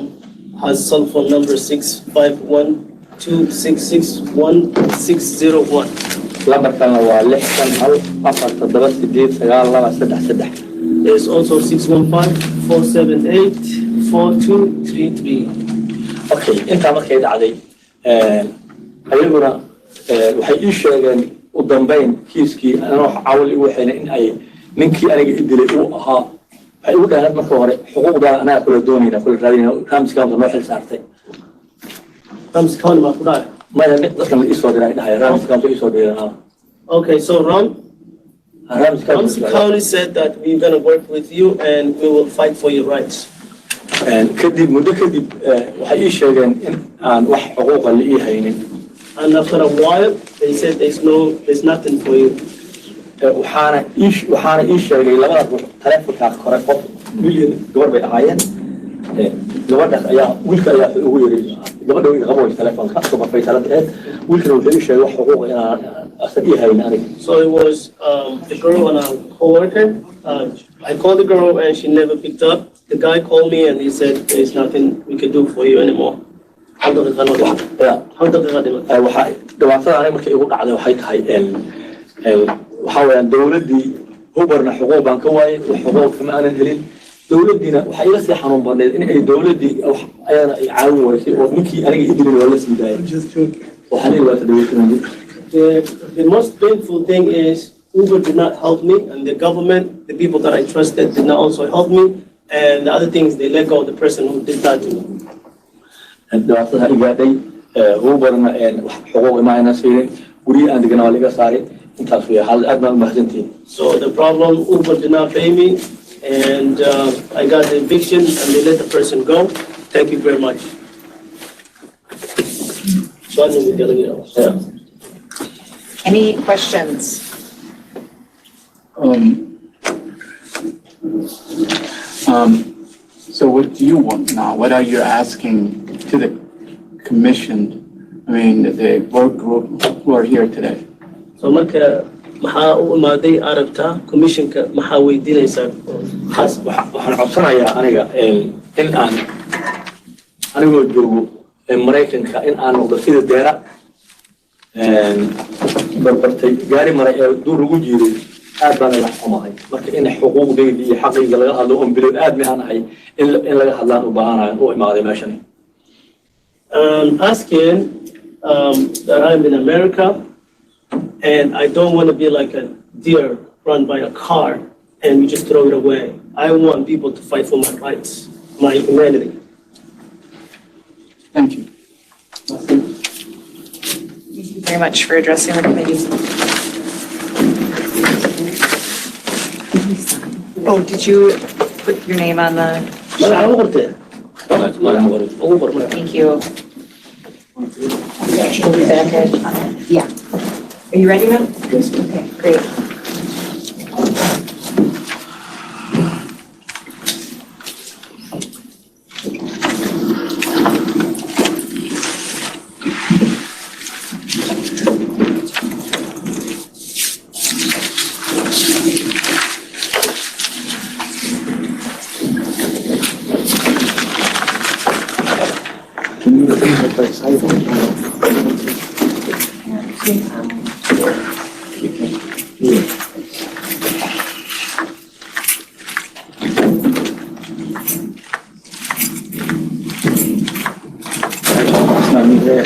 his cell phone number 651-266-1601. lambarkana waa 61547892333 There's also 615-478-4233. okay intaa markay dhacday ayaguna waxay ii sheegeen u dambeyn kiiskii anoo caawil igu waxayna in ay ninkii aniga i dilay uu ahaa waxay igu dhahayd marka hore xuquuqdaada anaga kula doonayna kula raadinayna Ramsey County noo xil saartay Ramsey County baa ku dhacay maya dadkan la ii soo diray dhahay Ramsey County ii soo diray Okay, so Ramsey County said that we're going to work with you and we will fight for your rights. kadib muddo kadib waxay ii sheegeen in aan wax xuquuqa la ii haynin. And after a while, they said there's nothing for you. waxaana ii sheegay labada ruux taleefonkaa kore qof wiil gabar bay ahaayeen. gabadhaas ayaa wiilka ayaa ugu yeeray gabadha way qabay taleefonka soo bafay taladeed wiilkana wuxuu ii sheegay wax xuquuq inaan asan ii haynin aniga. So it was a girl and a coworker. I called the girl and she never picked up. The guy called me and he said there's nothing we can do for you anymore. dhibaatada aniga markay igu dhacday waxay tahay waxaa weeyaan dowladdii hubarna xuquuq baan ka waayay xuquuq kama aanan helin. dowladdiina waxaa iga sii xanuun badneed in ay dowladdii ayana ay caawin waysay oo ninkii aniga idilin waa la sii daayay. waxaa leeyahay waa tadaweysanayay. The most painful thing is Uber did not help me, and the government, the people that I trusted, did not also help me. And the other thing is they let go of the person who did that to me. dhibaatada igaaday Uberna xuquuq ima ayna siinin gurigii aan deganaa waa laga saaray intaas wey aad baan u mahadsantihiin. So the problem, Uber did not pay me, and I got the eviction, and they let the person go. Thank you very much. So I think we're getting it. Any questions? So what do you want now? What are you asking to the commission? I mean, the work group who are here today? So marka maxaa u imaaday aragtaa commissionka maxaa weydiinaysaa? waxaan codsanayaa aniga in aan anigoo joogo Maraykanka in aan noqdo sida deera barbartay gaari maray ee duur ugu jiiday aad baan la xumahay marka in xuquuqdayda iyo xaqayga laga hadlo oo bilow aad ma aan ahay in laga hadlaan u baahanahay oo imaaday meeshan. Asking that I'm in America and I don't want to be like a deer run by a car and we just throw it away. I want people to fight for my rights, my humanity. Thank you. Thank you very much for addressing the committee. Oh, did you put your name on the? Thank you. Yeah. Are you ready, ma'am? Yes. Okay, great.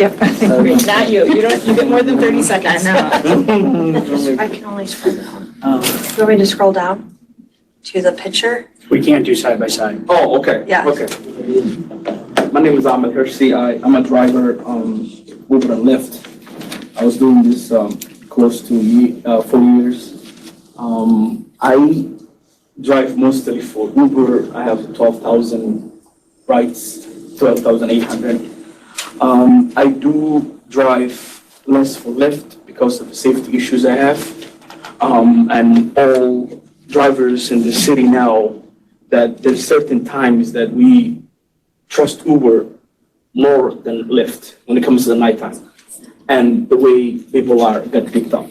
Yep. Not you. You get more than 30 seconds. I can only scroll down. You want me to scroll down to the picture? We can't do side by side. Oh, okay. Yeah. Okay. My name is Ahmed Hershey. I'm a driver Uber and Lyft. I was doing this close to 4 years. I drive mostly for Uber. I have 12,000 rides, 12,800. I do drive less for Lyft because of the safety issues I have. And all drivers in the city now that there's certain times that we trust Uber more than Lyft when it comes to the nighttime and the way people get picked up.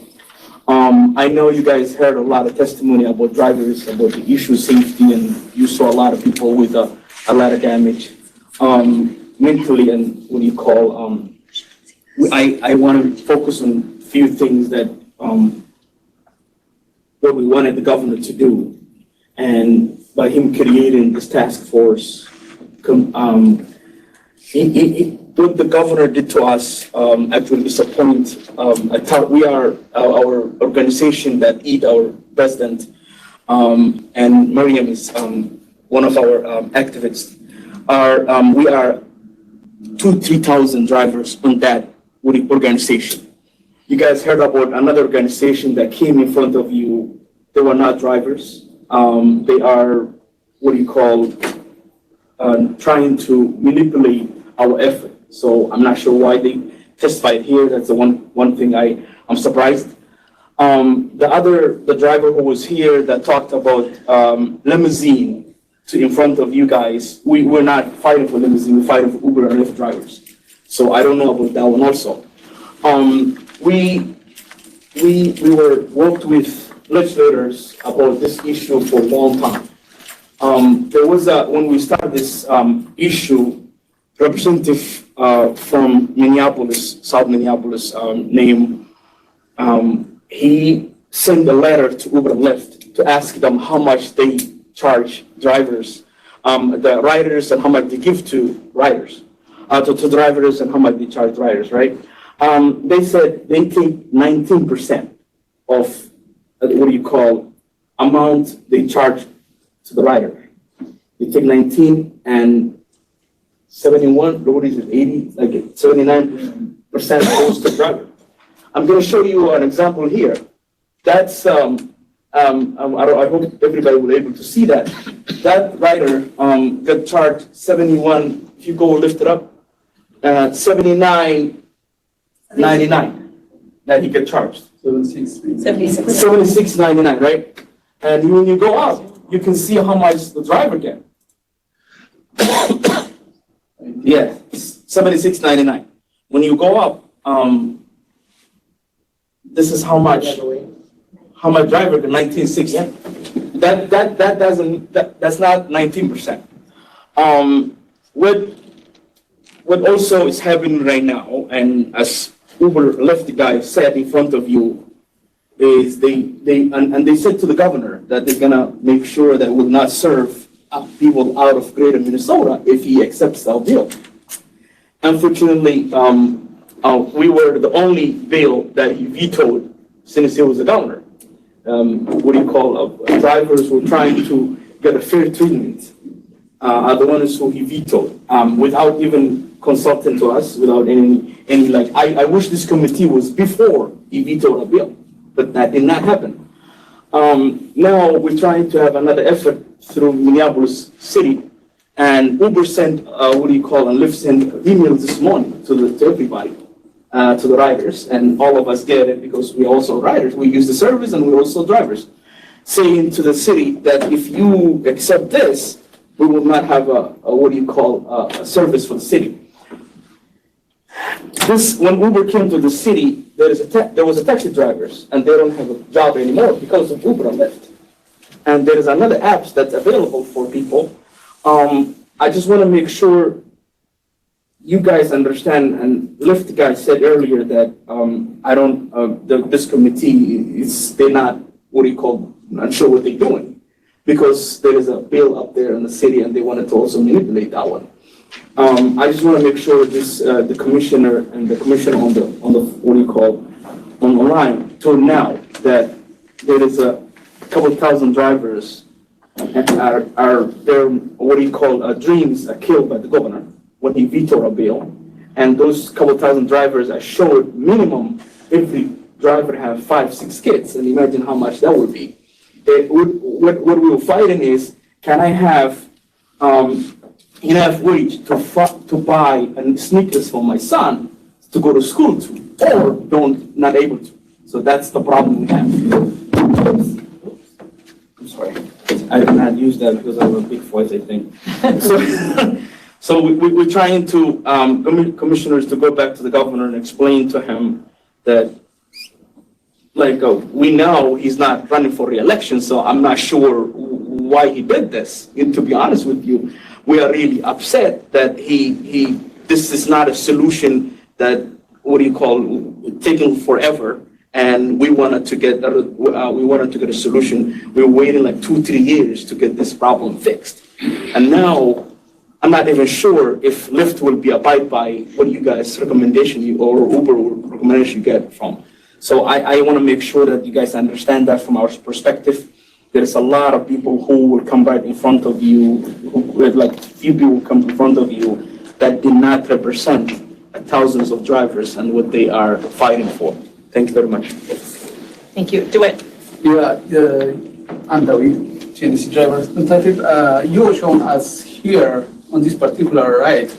I know you guys heard a lot of testimony about drivers, about the issue of safety, and you saw a lot of people with a lot of damage. Mentally and what you call, I want to focus on a few things that what we wanted the governor to do. And by him creating this task force, what the governor did to us actually disappoint. We are our organization that eat our president, and Miriam is one of our activists. We are 2,000-3,000 drivers on that organization. You guys heard about another organization that came in front of you. They were not drivers. They are what do you call trying to manipulate our effort. So I'm not sure why they testified here. That's the one thing I'm surprised. The driver who was here that talked about limousine in front of you guys, we're not fighting for limousine, we're fighting for Uber and Lyft drivers. So I don't know about that one also. We were worked with legislators about this issue for a long time. There was when we started this issue, representative from Minneapolis, South Minneapolis, named, he sent a letter to Uber and Lyft to ask them how much they charge drivers, the riders, and how much they give to riders, to drivers, and how much they charge riders, right? They said they take 19% of amount they charge to the rider. They take 19 and 71, what is it, 80, like 79% goes to the driver. I'm going to show you an example here. That's, I hope everybody will be able to see that. That rider got charged 71, if you go lift it up, 79.99 that he got charged. 76.99, right? And when you go up, you can see how much the driver get. Yeah, 76.99. When you go up, this is how much driver get, 19.60. That's not 19%. What also is happening right now, and as Uber Lyft guy said in front of you, is they said to the governor that they're gonna make sure that will not serve people out of greater Minnesota if he accepts our bill. Unfortunately, we were the only bill that he vetoed since he was the governor. Drivers who were trying to get a fair treatment are the ones who he vetoed without even consulting to us, without any I wish this committee was before he vetoed a bill, but that did not happen. Now we're trying to have another effort through Minneapolis City, and Uber sent and Lyft sent emails this morning to everybody, to the riders, and all of us get it because we're also riders. We use the service and we're also drivers, saying to the city that if you accept this, we will not have a service for the city. When Uber came to the city, there was a taxi drivers, and they don't have a job anymore because of Uber and Lyft. And there is another app that's available for people. I just want to make sure you guys understand, and Lyft guy said earlier that this committee they're not not sure what they're doing, because there is a bill up there in the city and they wanted to also manipulate that one. I just want to make sure the commissioner and the commissioner on the on the line told now that there is a couple thousand drivers are their dreams are killed by the governor when he vetoed a bill, and those couple thousand drivers are showed minimum every driver have 5-6 kids, and imagine how much that would be. What we were fighting is, can I have enough wage to buy sneakers for my son to go to school to, or not able to. So that's the problem we have. I'm sorry, I did not use that because I have a big voice, I think. So we're trying to commissioners to go back to the governor and explain to him that we know he's not running for re-election, so I'm not sure why he did this. And to be honest with you, we are really upset that this is not a solution that taking forever, and we wanted to get a solution. We were waiting 2-3 years to get this problem fixed, and now I'm not even sure if Lyft will be abide by what you guys recommendation or Uber recommendation you get from. So I want to make sure that you guys understand that from our perspective. There's a lot of people who will come right in front of you, few people will come in front of you that did not represent thousands of drivers and what they are fighting for. Thank you very much. Thank you. DeWitt. Yeah, I'm David, GNC driver representative. You were shown us here on this particular ride,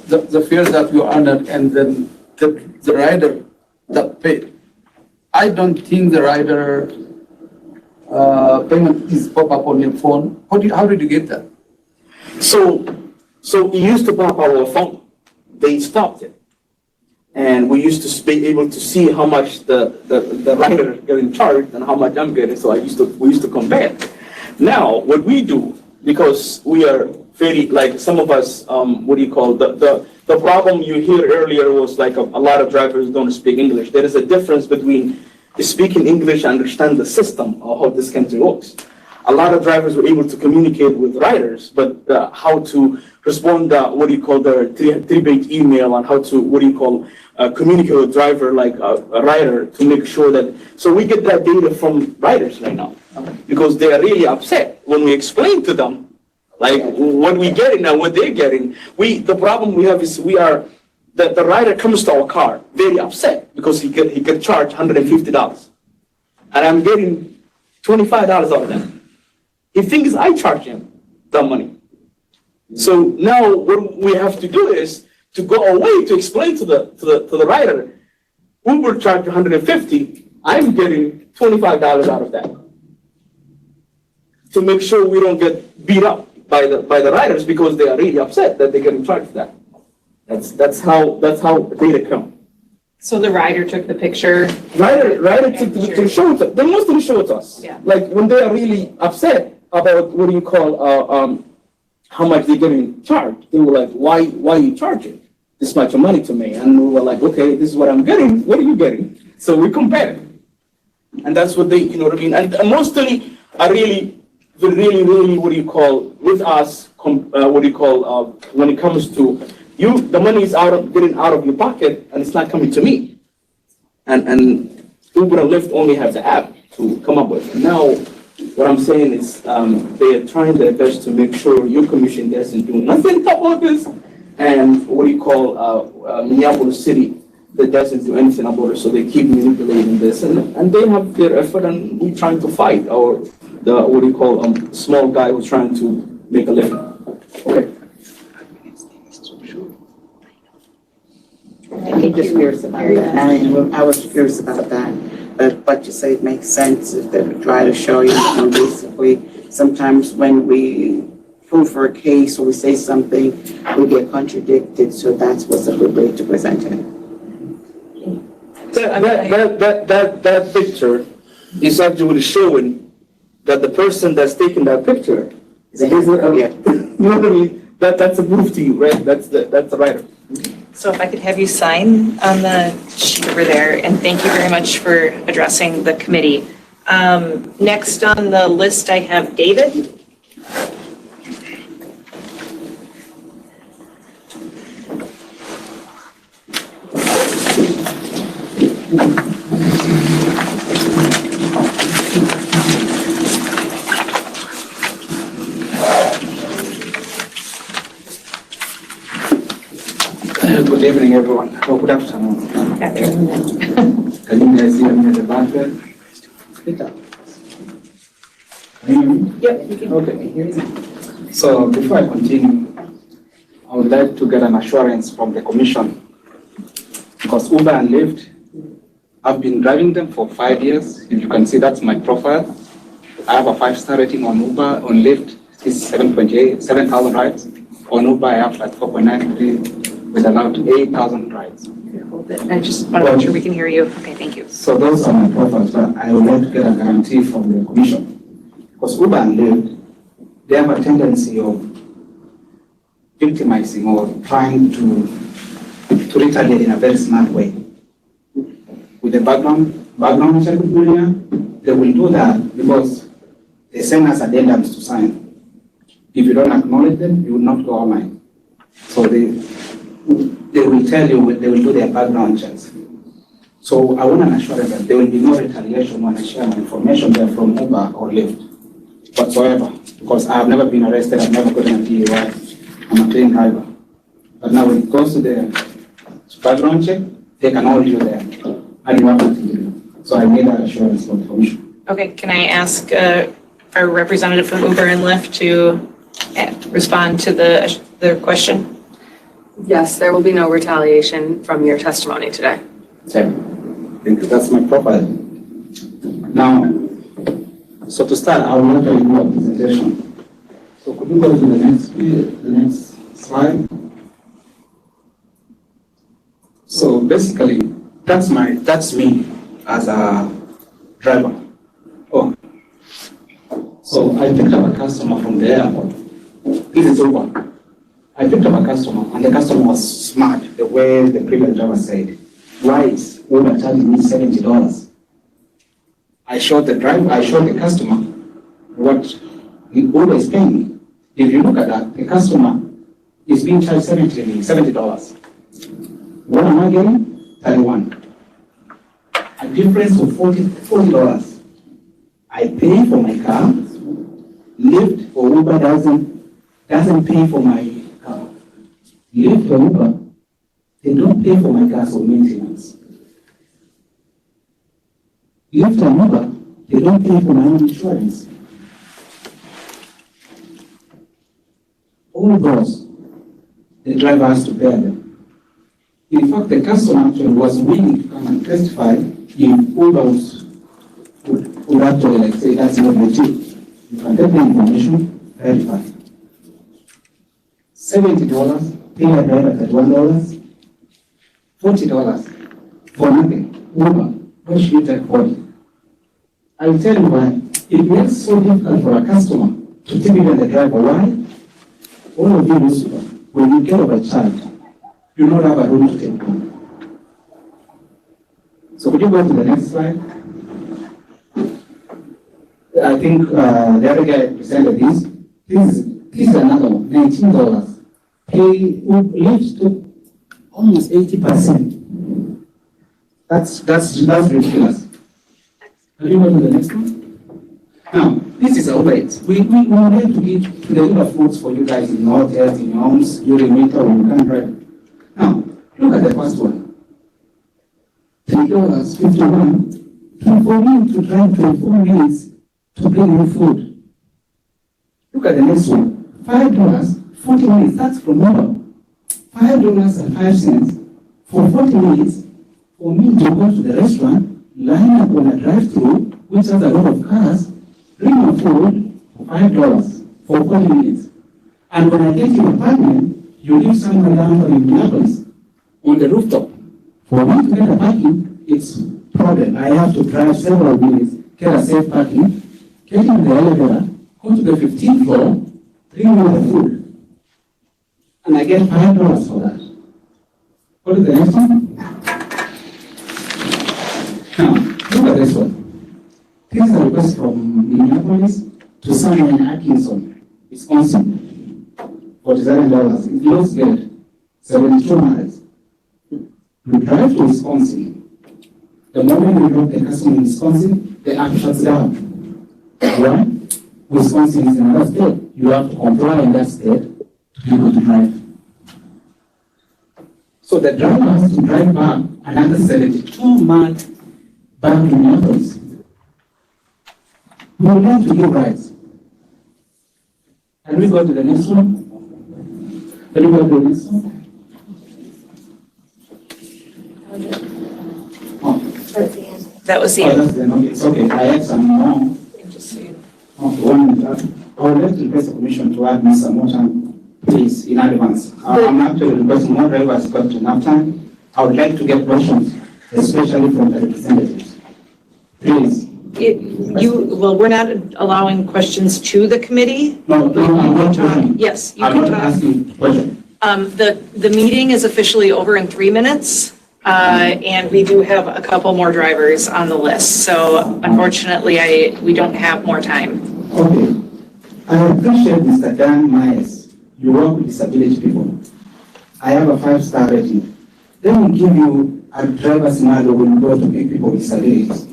the fares that you honored and then the rider that paid. I don't think the rider payment is pop up on your phone. How did you get that? So it used to pop up on our phone. They stopped it. And we used to be able to see how much the rider getting charged and how much I'm getting. So we used to compare. Now, what we do, because we are very, like some of us, the problem you hear earlier was like a lot of drivers don't speak English. There is a difference between speaking English and understand the system of how this country works. A lot of drivers were able to communicate with riders, but how to respond, their three-page email and how to, communicate with driver like a rider to make sure that, so we get that data from riders right now because they are really upset when we explain to them like what we getting and what they're getting. The problem we have is the rider comes to our car very upset because he get charged $150 and I'm getting $25 out of that. He thinks I charge him the money. So now what we have to do is to go away to explain to the rider, Uber charged $150, I'm getting $25 out of that. To make sure we don't get beat up by the riders because they are really upset that they're getting charged that. That's how data come. So the rider took the picture? Rider took the picture, show it, they mostly show it to us. Yeah. Like when they are really upset about how much they're getting charged. They were like, why are you charging this much money to me? And we were like, okay, this is what I'm getting. What are you getting? So we compare. And that's what they, And mostly are really with us, when it comes to you, the money is getting out of your pocket and it's not coming to me. And Uber and Lyft only have the app to come up with. Now, what I'm saying is they are trying their best to make sure your commission doesn't do nothing about this, and Minneapolis City that doesn't do anything about it. So they keep manipulating this, and they have their effort, and we're trying to fight small guy who's trying to make a living. Okay. I'm just curious about that. I was curious about that. But you say it makes sense if they try to show you. And basically, sometimes when we prove for a case or we say something, we get contradicted. So that's what's a good way to present it. That picture is actually showing that the person that's taking that picture is a you know what I mean? That's a proof to you, right? That's the writer. So if I could have you sign on the sheet over there, and thank you very much for addressing the committee. Next on the list, I have David. Good evening, everyone. Oh, good afternoon. Can you guys hear me at the back there? Speak up. Can you hear me? Yep, you can. Okay. So before I continue, I would like to get an assurance from the Commission, because Uber and Lyft, I've been driving them for 5 years. If you can see, that's my profile. I have a 5-star rating on Uber. On Lyft, it's 7,000 rides. On Uber, I have like 4.93. with allowed 8,000 rides. Hold it. I just want to make sure we can hear you. Okay, thank you. So those are my profiles, but I would like to get a guarantee from the Commission. Because Uber and Lyft, they have a tendency of victimizing or trying to retaliate in a very smart way. With the background check area, they will do that because they send us addendums to sign. If you don't acknowledge them, you will not go online. So they will tell you they will do their background checks. So I want an assurance that there will be no retaliation when I share my information there from Uber or Lyft whatsoever, because I have never been arrested, I've never gotten a DUI, I'm a clean driver. But now when it goes to the background check, they can hold you there, and you have nothing to do. So I need that assurance from the Commission. Okay, can I ask our representative from Uber and Lyft to respond to the question? Yes, there will be no retaliation from your testimony today. Thank you. That's my profile. Now, so to start, I will not do a presentation. So could you go to the next slide? So basically, that's me as a driver. Oh, so I picked up a customer from the airport. This is Uber. I picked up a customer, and the customer was smart, the way the previous driver said. Why is Uber charging me $70? I showed the customer what Uber is paying me. If you look at that, the customer is being charged $70. What am I getting? 31. A difference of $40. I pay for my car. Lyft or Uber doesn't pay for my car. Lyft or Uber, they don't pay for my gas or maintenance. Lyft and Uber, they don't pay for my own insurance. All those, the driver has to bear them. In fact, the customer actually was willing to come and testify if Uber would actually like say that's not legit. You can get the information, verify. $70, pay a driver $31, $40 for nothing. Uber, what should you take for it? I'll tell you why. It makes so difficult for a customer to tell even the driver why. All of you know, when you get overcharged, you don't have a room to take home. So could you go to the next slide? I think the other guy presented this. This is another one, $19. Pay Lyft to almost 80%. That's ridiculous. Can you go to the next one? Now, this is a rate. We wanted to give the Uber foods for you guys in hotels, in homes, during winter when you can't drive. Now, look at the first one. $3.51 for me to drive 24 minutes to bring you food. Look at the next one. $5, 40 minutes, that's from Uber. $5.05 for 40 minutes for me to go to the restaurant, line up on a drive-thru, which has a lot of cars, bring my food for $5 for 40 minutes. And when I get to your apartment, you live somewhere down in Minneapolis on the rooftop. For me to get a parking, it's a problem. I have to drive several minutes, get a safe parking, get in the elevator, go to the 15th floor, bring me the food. And I get $5 for that. What is the next one? Now, look at this one. This is a request from Minneapolis to someone in Atkinson, Wisconsin. $47. It looks good. 72 miles. We drive to Wisconsin. The moment we drop the customer in Wisconsin, the app shuts down. Why? Wisconsin is another state. You have to comply in that state to be able to drive. So the driver has to drive back another 72 miles back to Minneapolis. We would like to give rides. Can we go to the next one? Can we go to the next one? That was the end. Okay, it's okay. I had some more. I would like to request the commission to add me some more time, please, in advance. I'm actually requesting more drivers got enough time. I would like to get questions, especially from the representatives. Please. We're not allowing questions to the committee. No, I'm not talking. Yes, you I'm can not talk. asking questions. The meeting is officially over in 3 minutes. And we do have a couple more drivers on the list. So unfortunately, we don't have more time. Okay. I appreciate Mr. Dan Myers. You work with disability people. I have a 5-star rating. Let me give you a driver scenario when you go to pick people with disabilities.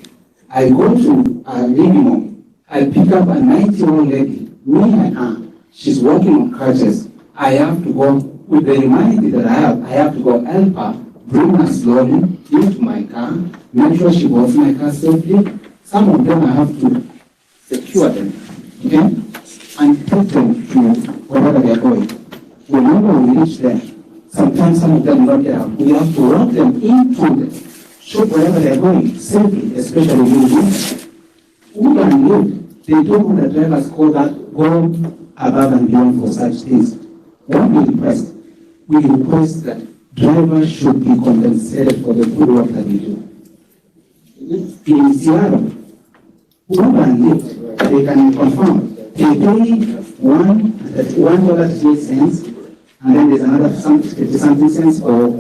I go to a living home. I pick up a 90-year-old lady. Me and her. She's walking on crutches. I have to go with the humanity that I have to go help her, bring her slowly into my car, make sure she goes in my car safely. Some of them I have to secure them. Okay? and take them to wherever they're going. Whenever we reach there, sometimes some of them not get out. We have to route them into the shop wherever they're going safely, especially in the Uber and Lyft, they don't want the drivers go above and beyond for such things. What we request that drivers should be compensated for the good work that they do. In Seattle, Uber and Lyft, they can confirm, they pay $1.38, and then there's another 50-something cents for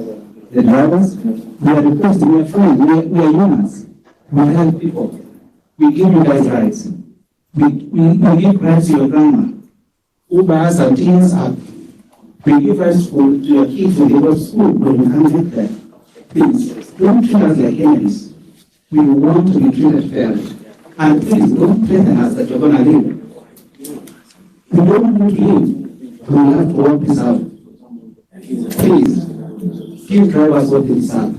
the drivers. We are requesting, we are friends, we are humans. We help people. We give you guys rights. We give rights to your grandma. Uber has a teens app. We give rights to your kids when they go to school, but we can't get there. Please, don't treat us like enemies. We want to be treated fairly. And please, don't threaten us that you're going to leave. We don't want to leave. We have to work this out. Please, give drivers what they deserve.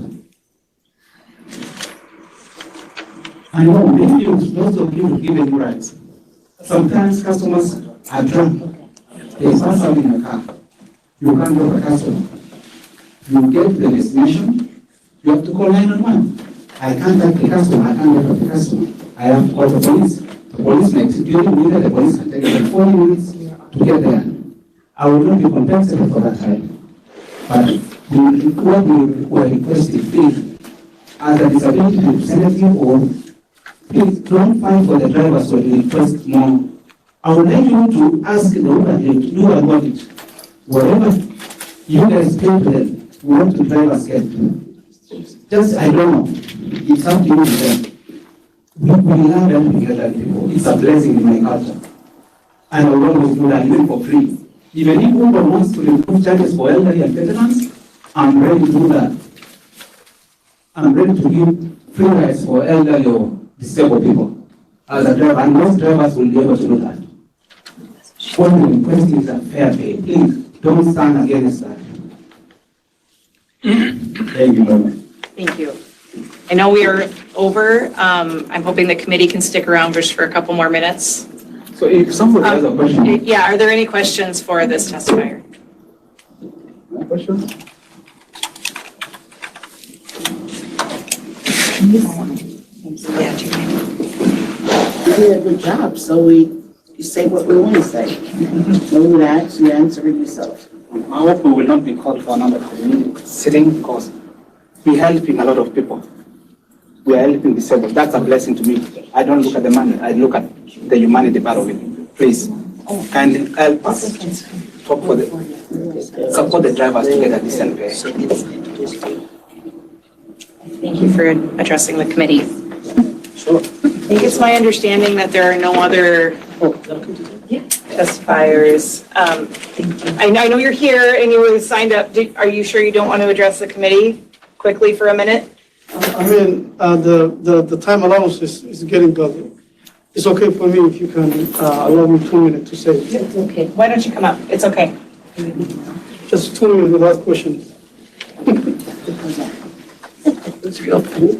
I know maybe most of you give them rights. Sometimes customers are drunk. They pass out in a car. You can't go to the customer. You get to the destination, you have to call 911. I can't take the customer, I can't get to the customer. I have to call the police. The police may execute me, the police can take about 40 minutes to get there. I will not be compensated for that time. But what we were requesting, please, as a disability representative, or please don't fight for the drivers when you request more. I would like you to ask the Uber to do about it. Whatever you guys pay to them, what the drivers get. Just, I don't know. It's up to you to them. We learn them together, people. It's a blessing in my culture. And I will always do that even for free. Even if Uber wants to remove charges for elderly and veterans, I'm ready to do that. I'm ready to give free rides for elderly or disabled people as a driver, and most drivers will be able to do that. What we request is a fair pay. Please, don't stand against that. Thank you very much. Thank you. I know we are over. I'm hoping the committee can stick around just for a couple more minutes. So if somebody has a question. Yeah, are there any questions for this testifier? No questions? Yeah, You did a good job, so you say what we want to say. No that, you answer it yourself. I hope we will not be called for another community sitting because we're helping a lot of people. We are helping disabled. That's a blessing to me. I don't look at the money, I look at the humanity part of it. Please, kindly help us talk for support the drivers to get a decent pay. Thank you for addressing the committee. Sure. I think it's my understanding that there are no other testifiers. I know you're here and you were signed up. Are you sure you don't want to address the committee quickly for a minute? I mean, the time allowance is getting double. It's okay for me if you can allow me 2 minutes to say it. It's okay. Why don't you come up? It's okay. Just 2 minutes without questions. It's real cool.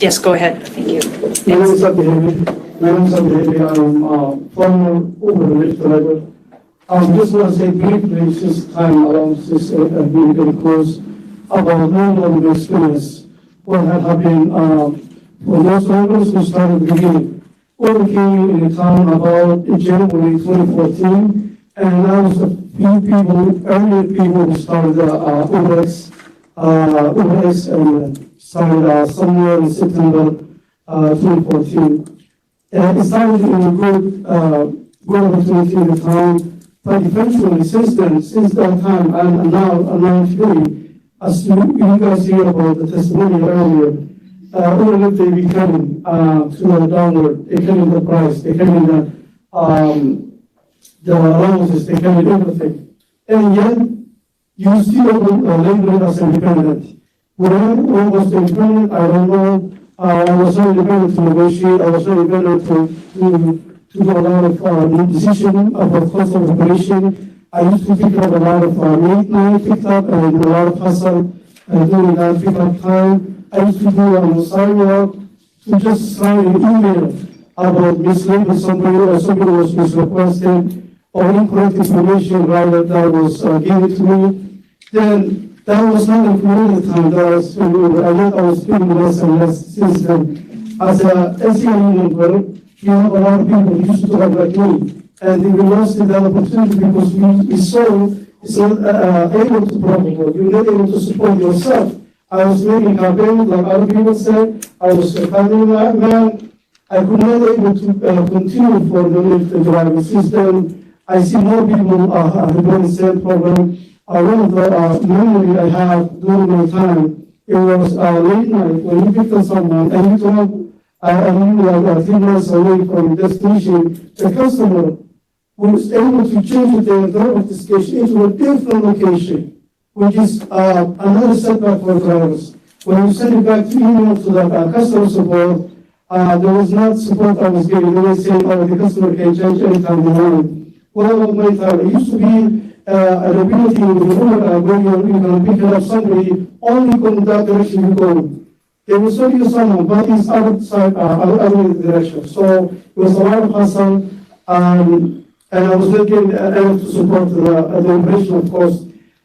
Yes, go ahead. Thank you. My name is Abhi. I'm former Uber Lyft driver. Just want to say briefly, since time allowance is being very close, about my experience, what had happened for those drivers who started at the beginning. Uber came in the town about January 2014, and I was a few people, earlier people who started UberX, and started somewhere in September 2014. It started in a good opportunity in the town, but eventually since that time and now today, as you guys hear about the testimony earlier, Uber they becoming to a downward, they came in the price, they came in the allowances, they came in everything. And yet, you still label it as independent. When I was independent, I don't know, I was not independent to negotiate, I was not independent to to do a lot of decision about cost of operation. I used to pick up a lot of late night pickup and a lot of hustle during that pickup time. I used to do on the sidewalk to just sign an email about misleading somebody or somebody was misrequested or incorrect information that was given to me. Then that was not included the time that I was spending. I was spending less and less since then. As a SEA member, we have a lot of people who used to have like me. And we lost that opportunity because we saw it's not able to profit. You're not able to support yourself. I was making campaigns, like other people said. I was a family man. I could not able to continue for the Lyft Driver system. I see more people having the same problem. One of the memory I have during my time, it was late night when you picked up someone and you drove and you were 3 miles away from the destination. The customer was able to change their driver destination into a different location, which is another setback for drivers. When you send it back to email to the customer support, there was not support I was getting. They were saying, oh, the customer can change anytime they want. Well, my time, it used to be an ability in the Uber where you can pick up somebody only going that direction you go. They will show you someone, but it's outside, other direction. So it was a lot of hassle, and I was not getting able to support the operation, of course.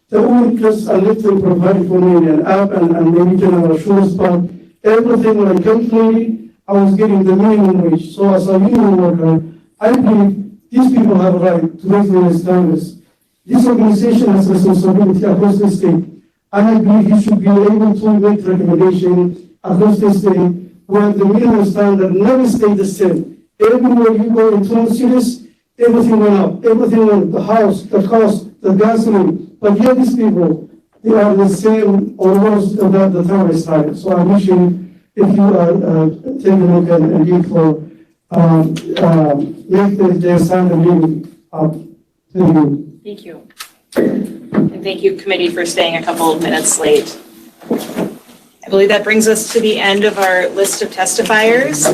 The only just a little provided for me an app and maybe general assurance, but everything when I calculated, I was getting the minimum wage. So as a union worker, I believe these people have a right to raise their standards. This organization has responsibility across the state, and I believe he should be able to make recommendations across the state where the minimum standard never stayed the same. Everywhere you go in 2 cities, everything went up. Everything went up, the house, the cost, the gasoline. But yet these people, they are the same or worse than the terrorist side. So I wish you, if you take a look and give for make their standard living up. Thank you. Thank you. And thank you, committee, for staying a couple of minutes late. I believe that brings us to the end of our list of testifiers.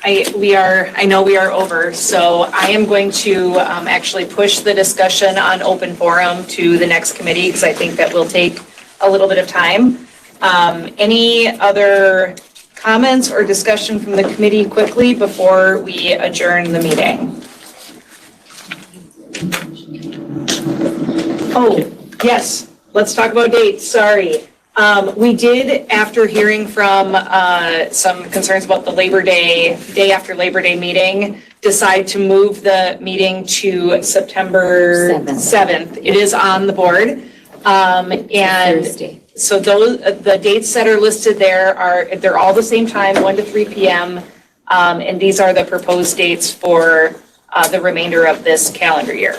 I know we are over, so I am going to actually push the discussion on open forum to the next committee because I think that will take a little bit of time. Any other comments or discussion from the committee quickly before we adjourn the meeting? Oh, yes, let's talk about dates, sorry. We did, after hearing from some concerns about the day after Labor Day meeting, decide to move the meeting to September 7th. It is on the board. And Thursday. So the dates that are listed there they're all the same time, 1 to 3 p.m. And these are the proposed dates for the remainder of this calendar year.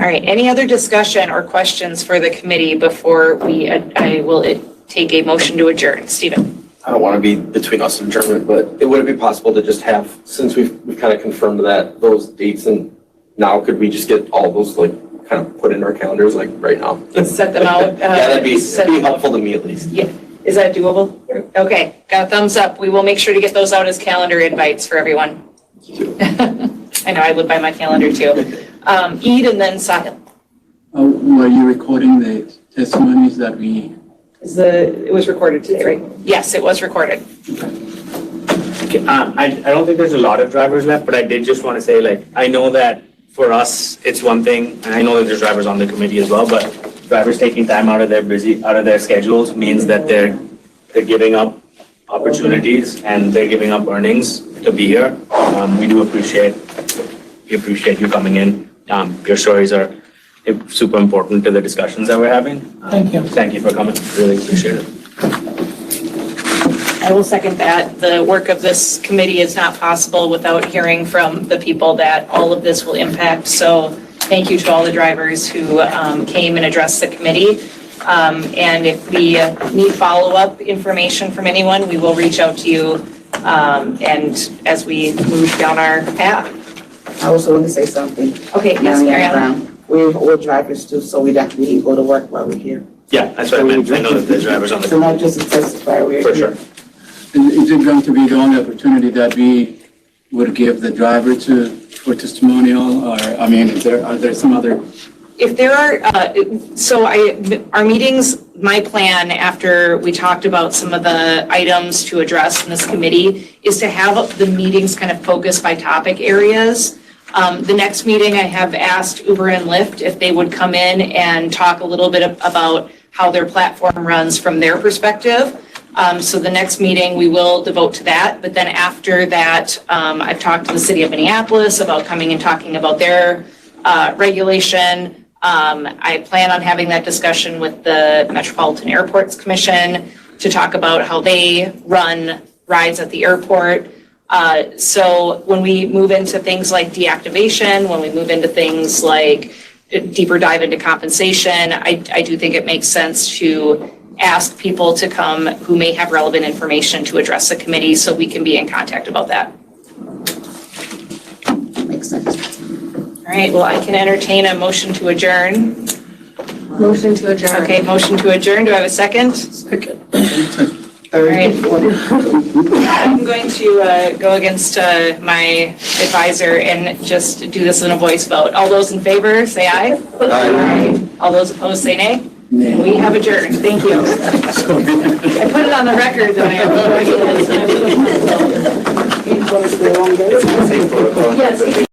All right, any other discussion or questions for the committee before I will take a motion to adjourn? Stephen. I don't want to be between us and adjournment, but would it be possible to just have, since we've kind of confirmed that, those dates, and now could we just get all those kind of put in our calendars right now? Set them out. Yeah, that'd be helpful to me at least. Yeah, is that doable? Okay, got a thumbs up. We will make sure to get those out as calendar invites for everyone. I know, I live by my calendar too. Eid and then Sahil. Were you recording the testimonies that we? It was recorded today, right? Yes, it was recorded. Okay, I don't think there's a lot of drivers left, but I did just want to say, I know that for us, it's one thing, and I know that there's drivers on the committee as well, but drivers taking time out of their schedules means that they're giving up opportunities and they're giving up earnings to be here. We appreciate you coming in. Your stories are super important to the discussions that we're having. Thank you. Thank you for coming. Really appreciate it. I will second that. The work of this committee is not possible without hearing from the people that all of this will impact. So thank you to all the drivers who came and addressed the committee. And if we need follow-up information from anyone, we will reach out to you and as we move down our path. I also want to say something. Okay, yes, Mariana. We're drivers too, so we definitely go to work while we're here. Yeah, that's what I meant. I know that there's drivers on the So not just a testifier, we're for here. sure. Is it going to be the only opportunity that we would give the driver for testimonial, or, I mean, are there some other? If there are, our meetings, my plan after we talked about some of the items to address in this committee is to have the meetings kind of focused by topic areas. The next meeting, I have asked Uber and Lyft if they would come in and talk a little bit about how their platform runs from their perspective. So the next meeting, we will devote to that. But then after that, I've talked to the city of Minneapolis about coming and talking about their regulation. I plan on having that discussion with the Metropolitan Airports Commission to talk about how they run rides at the airport. So when we move into things like deactivation, when we move into things like deeper dive into compensation, I do think it makes sense to ask people to come who may have relevant information to address the committee so we can be in contact about that. Makes sense. All right, well, I can entertain a motion to adjourn. Motion to adjourn. Okay, motion to adjourn. Do I have a second? Second. All right. I'm going to go against my advisor and just do this in a voice vote. All those in favor, say aye. Aye. All those opposed, say nay. And we have adjourned. Thank you. I put it on the record that I have. Yes.